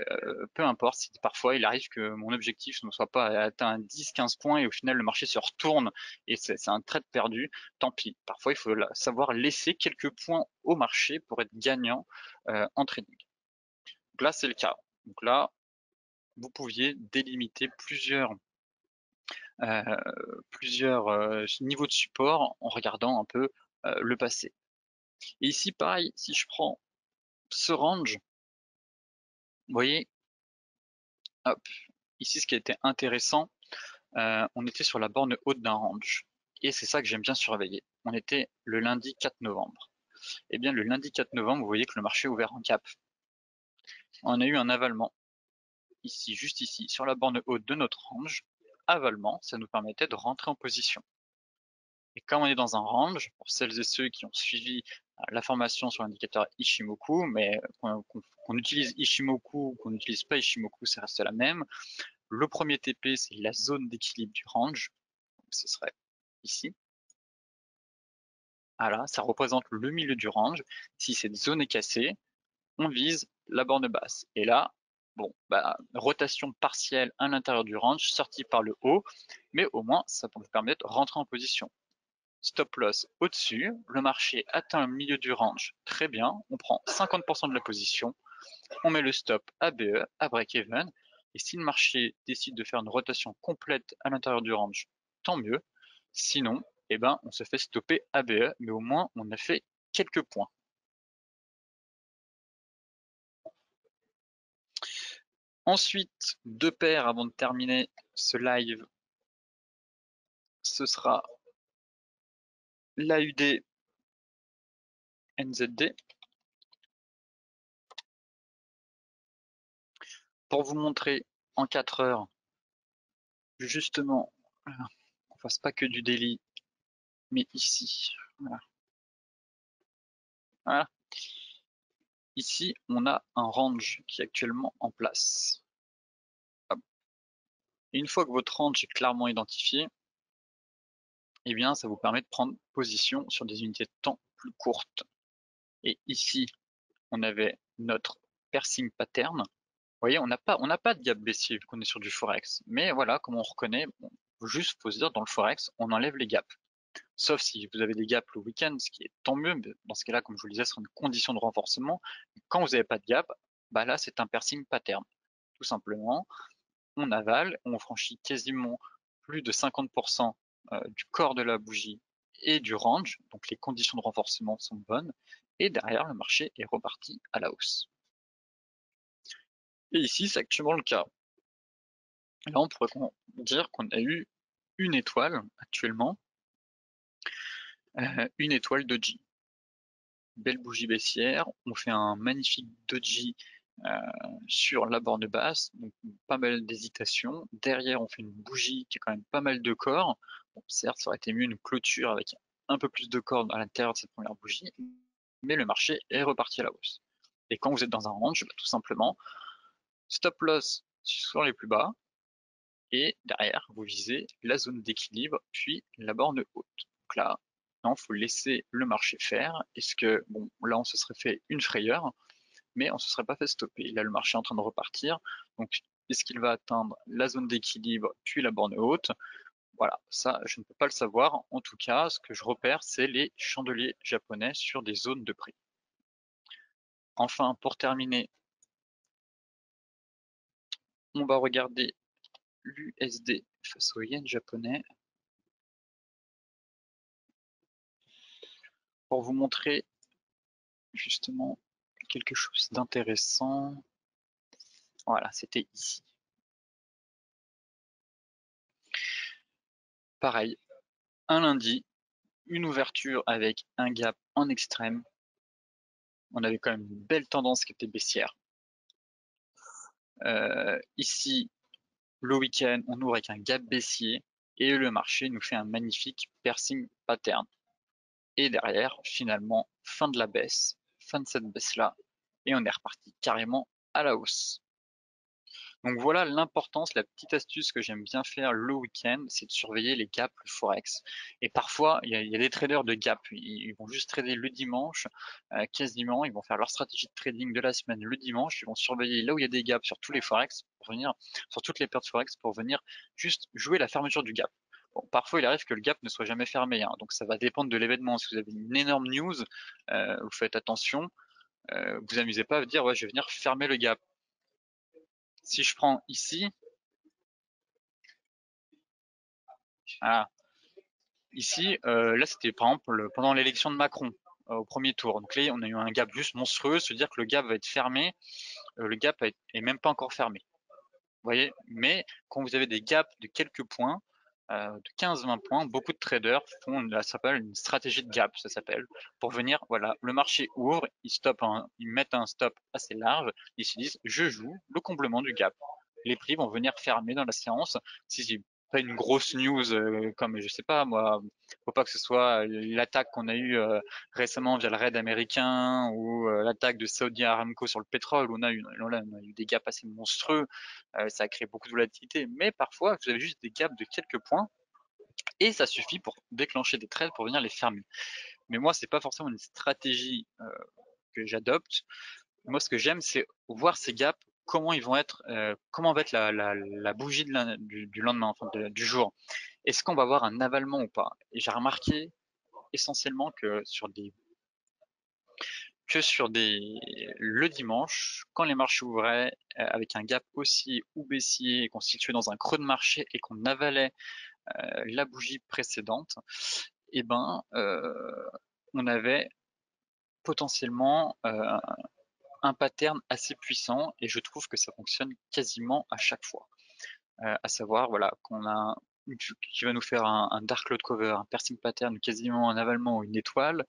peu importe si parfois il arrive que mon objectif ne soit pas atteint à 10-15 points et au final le marché se retourne et c'est un trade perdu, tant pis. Parfois il faut savoir laisser quelques points au marché pour être gagnant en trading. Donc là c'est le cas. Donc là vous pouviez délimiter plusieurs niveaux de support en regardant un peu le passé. Et ici pareil, si je prends ce range, vous voyez, hop, ici ce qui a été intéressant, on était sur la borne haute d'un range. Et c'est ça que j'aime bien surveiller. On était le lundi 4 novembre. Et bien le lundi 4 novembre, vous voyez que le marché est ouvert en cap. On a eu un avalement ici, juste ici, sur la borne haute de notre range. Avalement, ça nous permettait de rentrer en position. Et comme on est dans un range, pour celles et ceux qui ont suivi la formation sur l'indicateur Ishimoku, mais qu'on utilise Ishimoku ou qu'on n'utilise pas Ishimoku, ça reste la même. Le premier TP, c'est la zone d'équilibre du range. Ce serait ici. Voilà, ça représente le milieu du range. Si cette zone est cassée, on vise la borne basse. Et là, bon, bah, rotation partielle à l'intérieur du range, sortie par le haut, mais au moins, ça peut vous permettre de rentrer en position. Stop loss au-dessus, le marché atteint le milieu du range, très bien, on prend 50% de la position, on met le stop à BE, à break-even, et si le marché décide de faire une rotation complète à l'intérieur du range, tant mieux, sinon, eh ben, on se fait stopper à BE, mais au moins on a fait quelques points. Ensuite, deux paires avant de terminer ce live, ce sera l'AUD NZD. Pour vous montrer en 4 heures, justement, qu'on fasse pas que du daily, mais ici, voilà. Voilà. Ici, on a un range qui est actuellement en place. Et une fois que votre range est clairement identifié, eh bien, ça vous permet de prendre position sur des unités de temps plus courtes. Et ici, on avait notre piercing pattern. voyez, on n'a pas de gap baissier vu qu'on est sur du forex. Mais voilà, comme on reconnaît, bon, juste faut se dire dans le forex, on enlève les gaps. Sauf si vous avez des gaps le week-end, ce qui est tant mieux. Mais dans ce cas-là, comme je vous le disais, ce sera une condition de renforcement. Quand vous n'avez pas de gap, bah là c'est un piercing pattern. Tout simplement, on avale, on franchit quasiment plus de 50% du corps de la bougie et du range, donc les conditions de renforcement sont bonnes, et derrière le marché est reparti à la hausse. Et ici, c'est actuellement le cas. Là, on pourrait dire qu'on a eu une étoile actuellement, une étoile doji. Belle bougie baissière, on fait un magnifique doji sur la borne basse, donc pas mal d'hésitation. Derrière, on fait une bougie qui a quand même pas mal de corps. Bon, certes, ça aurait été mieux une clôture avec un peu plus de corps à l'intérieur de cette première bougie, mais le marché est reparti à la hausse. Et quand vous êtes dans un range, bah, tout simplement, stop loss sur les plus bas, et derrière, vous visez la zone d'équilibre, puis la borne haute. Donc là, non, faut laisser le marché faire. Est-ce que, bon, là, on se serait fait une frayeur, mais on se serait pas fait stopper. Là, le marché est en train de repartir. Donc, est-ce qu'il va atteindre la zone d'équilibre, puis la borne haute? Voilà, ça, je ne peux pas le savoir. En tout cas, ce que je repère, c'est les chandeliers japonais sur des zones de prix. Enfin, pour terminer, on va regarder l'USD face au yen japonais pour vous montrer justement quelque chose d'intéressant. Voilà, c'était ici. Pareil, un lundi, une ouverture avec un gap en extrême. On avait quand même une belle tendance qui était baissière. Ici, le week-end, on ouvre avec un gap baissier et le marché nous fait un magnifique piercing pattern. Et derrière, finalement, fin de la baisse, fin de cette baisse-là, et on est reparti carrément à la hausse. Donc voilà l'importance, la petite astuce que j'aime bien faire le week-end, c'est de surveiller les gaps, le forex. Et parfois, il y a des traders de gap, ils vont juste trader le dimanche, quasiment, ils vont faire leur stratégie de trading de la semaine le dimanche, ils vont surveiller là où il y a des gaps sur tous les forex, pour venir, sur toutes les paires de forex, pour venir juste jouer la fermeture du gap. Bon, parfois, il arrive que le gap ne soit jamais fermé, hein, donc ça va dépendre de l'événement. Si vous avez une énorme news, vous faites attention, vous amusez pas à dire ouais, je vais venir fermer le gap. Si je prends ici, voilà, ici, là, c'était par exemple pendant l'élection de Macron au premier tour. Donc là, on a eu un gap juste monstrueux, se dire que le gap va être fermé. Le gap est même pas encore fermé. Vous voyez? Mais quand vous avez des gaps de quelques points, de 15-20 points, beaucoup de traders font, là, ça s'appelle une stratégie de gap, ça s'appelle, pour venir, voilà, le marché ouvre, ils mettent un stop assez large, ils se disent, je joue le comblement du gap. Les prix vont venir fermer dans la séance. Si c'est pas une grosse news comme je sais pas moi, faut pas que ce soit l'attaque qu'on a eue récemment via le raid américain ou l'attaque de Saudi Aramco sur le pétrole où on a eu des gaps assez monstrueux. Ça a créé beaucoup de volatilité, mais parfois vous avez juste des gaps de quelques points et ça suffit pour déclencher des trades pour venir les fermer. Mais moi, c'est pas forcément une stratégie que j'adopte. Moi, ce que j'aime, c'est voir ces gaps, comment ils vont être, comment va être la bougie du lendemain, enfin du jour. Est-ce qu'on va avoir un avalement ou pas? Et j'ai remarqué essentiellement que sur des le dimanche, quand les marchés ouvraient avec un gap haussier ou baissier constitué dans un creux de marché et qu'on avalait la bougie précédente, eh ben, on avait potentiellement un pattern assez puissant et je trouve que ça fonctionne quasiment à chaque fois. À savoir, voilà, qu'on a qui va nous faire un dark cloud cover, un piercing pattern, quasiment un avalement ou une étoile.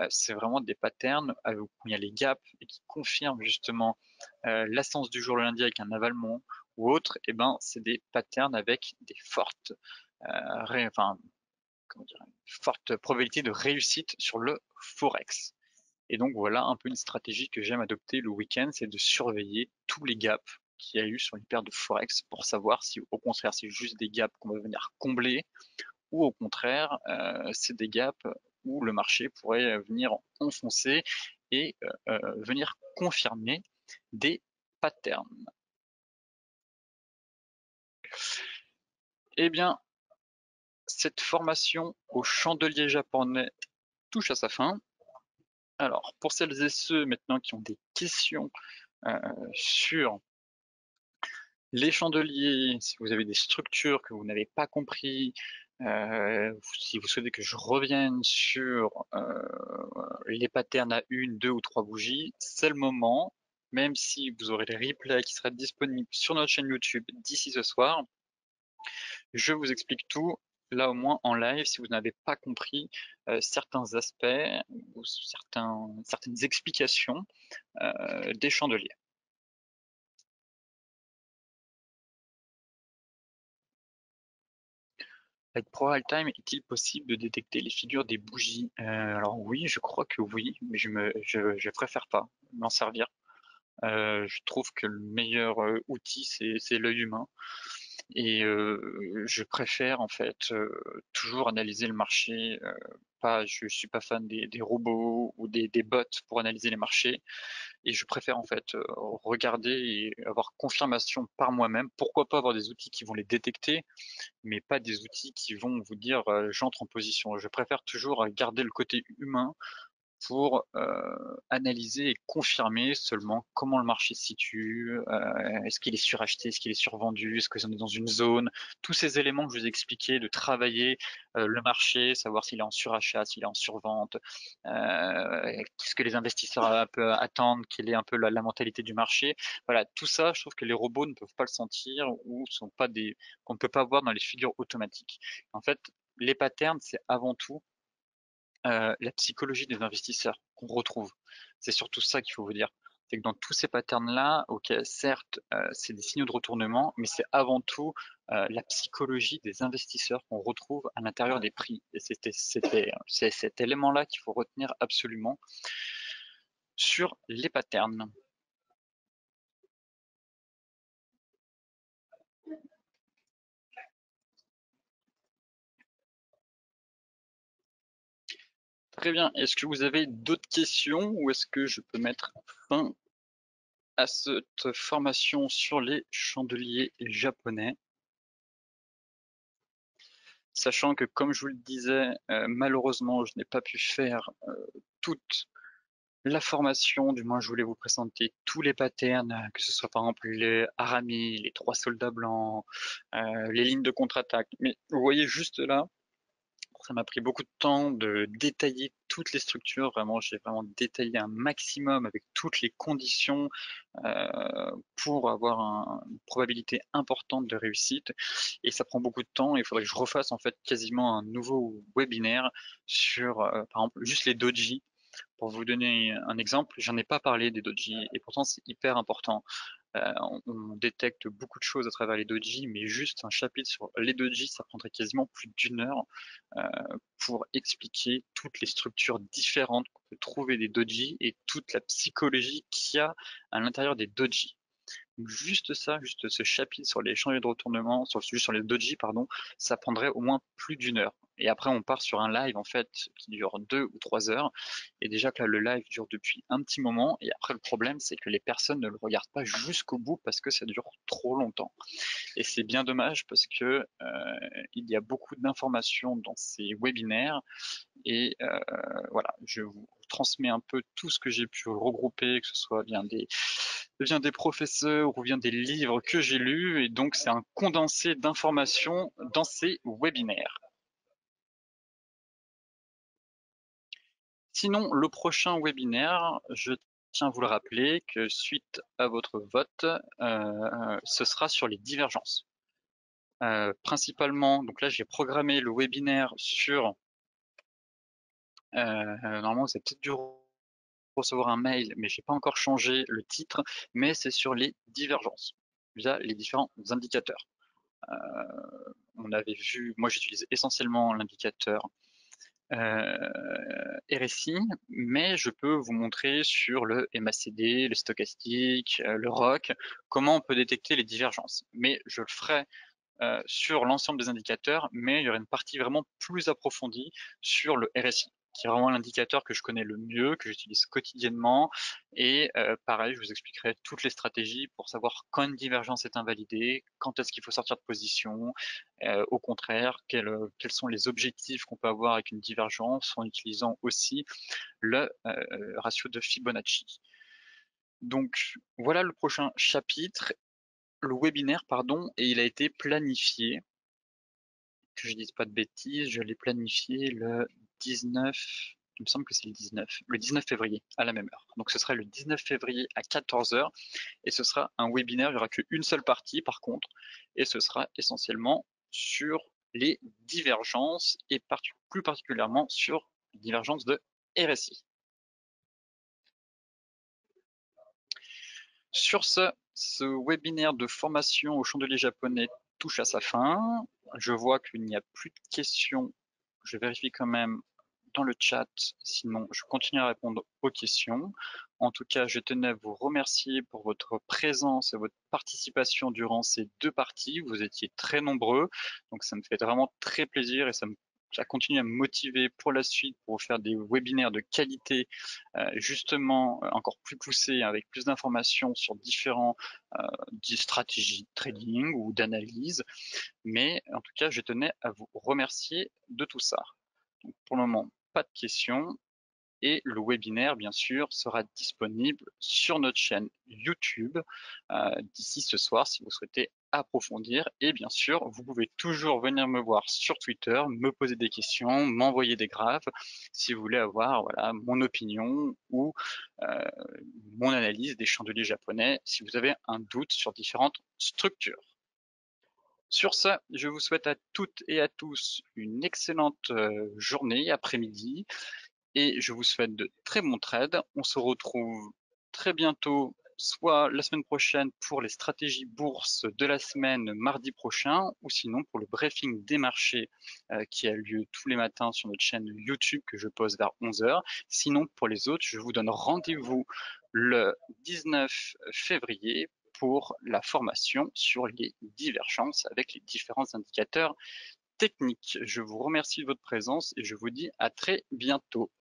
C'est vraiment des patterns où il y a les gaps et qui confirment justement l'ascendance du jour le lundi avec un avalement ou autre. Et ben, c'est des patterns avec des enfin, comment dire, forte probabilité de réussite sur le forex. Et donc voilà un peu une stratégie que j'aime adopter le week-end, c'est de surveiller tous les gaps qu'il y a eu sur une paire de forex pour savoir si au contraire c'est juste des gaps qu'on va venir combler ou au contraire c'est des gaps où le marché pourrait venir enfoncer et venir confirmer des patterns. Eh bien, cette formation au chandelier japonais touche à sa fin. Alors, pour celles et ceux maintenant qui ont des questions sur les chandeliers, si vous avez des structures que vous n'avez pas compris, si vous souhaitez que je revienne sur les patterns à une, deux ou trois bougies, c'est le moment, même si vous aurez les replays qui sera disponibles sur notre chaîne YouTube d'ici ce soir. Je vous explique tout, là au moins en live, si vous n'avez pas compris certains aspects ou certaines explications des chandeliers. Avec ProRealTime, est-il possible de détecter les figures des bougies? Alors oui, je crois que oui, mais je préfère pas m'en servir. Je trouve que le meilleur outil, c'est l'œil humain. Et je préfère en fait toujours analyser le marché. Je suis pas fan des robots ou des bots pour analyser les marchés. Et je préfère en fait regarder et avoir confirmation par moi-même. Pourquoi pas avoir des outils qui vont les détecter, mais pas des outils qui vont vous dire j'entre en position. Je préfère toujours garder le côté humain pour analyser et confirmer seulement comment le marché se situe, est-ce qu'il est suracheté, est-ce qu'il est survendu, est-ce que on est dans une zone, tous ces éléments que je vous ai expliqués, de travailler le marché, savoir s'il est en surachat, s'il est en survente, qu'est-ce que les investisseurs attendent, quelle est un peu la mentalité du marché. Voilà, tout ça, je trouve que les robots ne peuvent pas le sentir ou sont pas qu'on ne peut pas voir dans les figures automatiques. En fait, les patterns, c'est avant tout la psychologie des investisseurs qu'on retrouve. C'est surtout ça qu'il faut vous dire. C'est que dans tous ces patterns-là, ok, certes, c'est des signaux de retournement, mais c'est avant tout la psychologie des investisseurs qu'on retrouve à l'intérieur des prix. Et c'est cet élément-là qu'il faut retenir absolument sur les patterns. Très bien. Est-ce que vous avez d'autres questions ou est-ce que je peux mettre fin à cette formation sur les chandeliers japonais? Sachant que, comme je vous le disais, malheureusement, je n'ai pas pu faire toute la formation, du moins je voulais vous présenter tous les patterns, que ce soit par exemple les haramis, les trois soldats blancs, les lignes de contre-attaque. Mais vous voyez juste là, ça m'a pris beaucoup de temps de détailler toutes les structures. Vraiment, j'ai vraiment détaillé un maximum avec toutes les conditions pour avoir une probabilité importante de réussite. Et ça prend beaucoup de temps. Il faudrait que je refasse en fait quasiment un nouveau webinaire sur, par exemple, juste les doji. Pour vous donner un exemple, j'en ai pas parlé des doji et pourtant c'est hyper important. On détecte beaucoup de choses à travers les doji, mais juste un chapitre sur les doji, ça prendrait quasiment plus d'une heure pour expliquer toutes les structures différentes qu'on peut trouver des doji et toute la psychologie qu'il y a à l'intérieur des doji. Donc juste ça, juste ce chapitre sur les changements de retournement, juste sur les doji, pardon, ça prendrait au moins plus d'une heure. Et après, on part sur un live en fait qui dure 2 ou 3 heures. Et déjà que là, le live dure depuis un petit moment. Et après, le problème, c'est que les personnes ne le regardent pas jusqu'au bout parce que ça dure trop longtemps. Et c'est bien dommage parce que il y a beaucoup d'informations dans ces webinaires. Et voilà, je vous transmets un peu tout ce que j'ai pu regrouper, que ce soit vient des professeurs ou vient des livres que j'ai lus. Et donc, c'est un condensé d'informations dans ces webinaires. Sinon, le prochain webinaire, je tiens à vous le rappeler que suite à votre vote, ce sera sur les divergences. Principalement, donc là j'ai programmé le webinaire sur, normalement vous avez peut-être dû recevoir un mail, mais j'ai pas encore changé le titre, mais c'est sur les divergences via les différents indicateurs. On avait vu, moi j'utilise essentiellement l'indicateur RSI, mais je peux vous montrer sur le MACD, le stochastique, le ROC, comment on peut détecter les divergences. Mais je le ferai sur l'ensemble des indicateurs, mais il y aurait une partie vraiment plus approfondie sur le RSI, qui est vraiment l'indicateur que je connais le mieux, que j'utilise quotidiennement. Et pareil, je vous expliquerai toutes les stratégies pour savoir quand une divergence est invalidée, quand est-ce qu'il faut sortir de position, au contraire, quels sont les objectifs qu'on peut avoir avec une divergence en utilisant aussi le ratio de Fibonacci. Donc voilà le prochain chapitre, le webinaire, pardon, et il a été planifié, que je dise pas de bêtises, je l'ai planifié le 19, il me semble que c'est le 19 février à la même heure. Donc ce sera le 19 février à 14 h et ce sera un webinaire, il n'y aura qu'une seule partie par contre, et ce sera essentiellement sur les divergences et plus particulièrement sur les divergences de RSI. Sur ce webinaire de formation au chandelier japonais touche à sa fin. Je vois qu'il n'y a plus de questions. Je vérifie quand même dans le chat, sinon je continue à répondre aux questions. En tout cas, je tenais à vous remercier pour votre présence et votre participation durant ces deux parties. Vous étiez très nombreux, donc ça me fait vraiment très plaisir et ça continue à me motiver pour la suite pour faire des webinaires de qualité, justement encore plus poussés avec plus d'informations sur différentes stratégies de trading ou d'analyse. Mais en tout cas, je tenais à vous remercier de tout ça. Donc, pour le moment, pas de questions. Et le webinaire, bien sûr, sera disponible sur notre chaîne YouTube d'ici ce soir si vous souhaitez approfondir. Et bien sûr, vous pouvez toujours venir me voir sur Twitter, me poser des questions, m'envoyer des graphes si vous voulez avoir voilà, mon opinion ou mon analyse des chandeliers japonais si vous avez un doute sur différentes structures. Sur ce, je vous souhaite à toutes et à tous une excellente journée, après-midi, et je vous souhaite de très bons trades. On se retrouve très bientôt, soit la semaine prochaine pour les stratégies bourse de la semaine mardi prochain, ou sinon pour le briefing des marchés qui a lieu tous les matins sur notre chaîne YouTube que je pose vers 11 h. Sinon, pour les autres, je vous donne rendez-vous le 19 février pour la formation sur les divergences avec les différents indicateurs techniques. Je vous remercie de votre présence et je vous dis à très bientôt.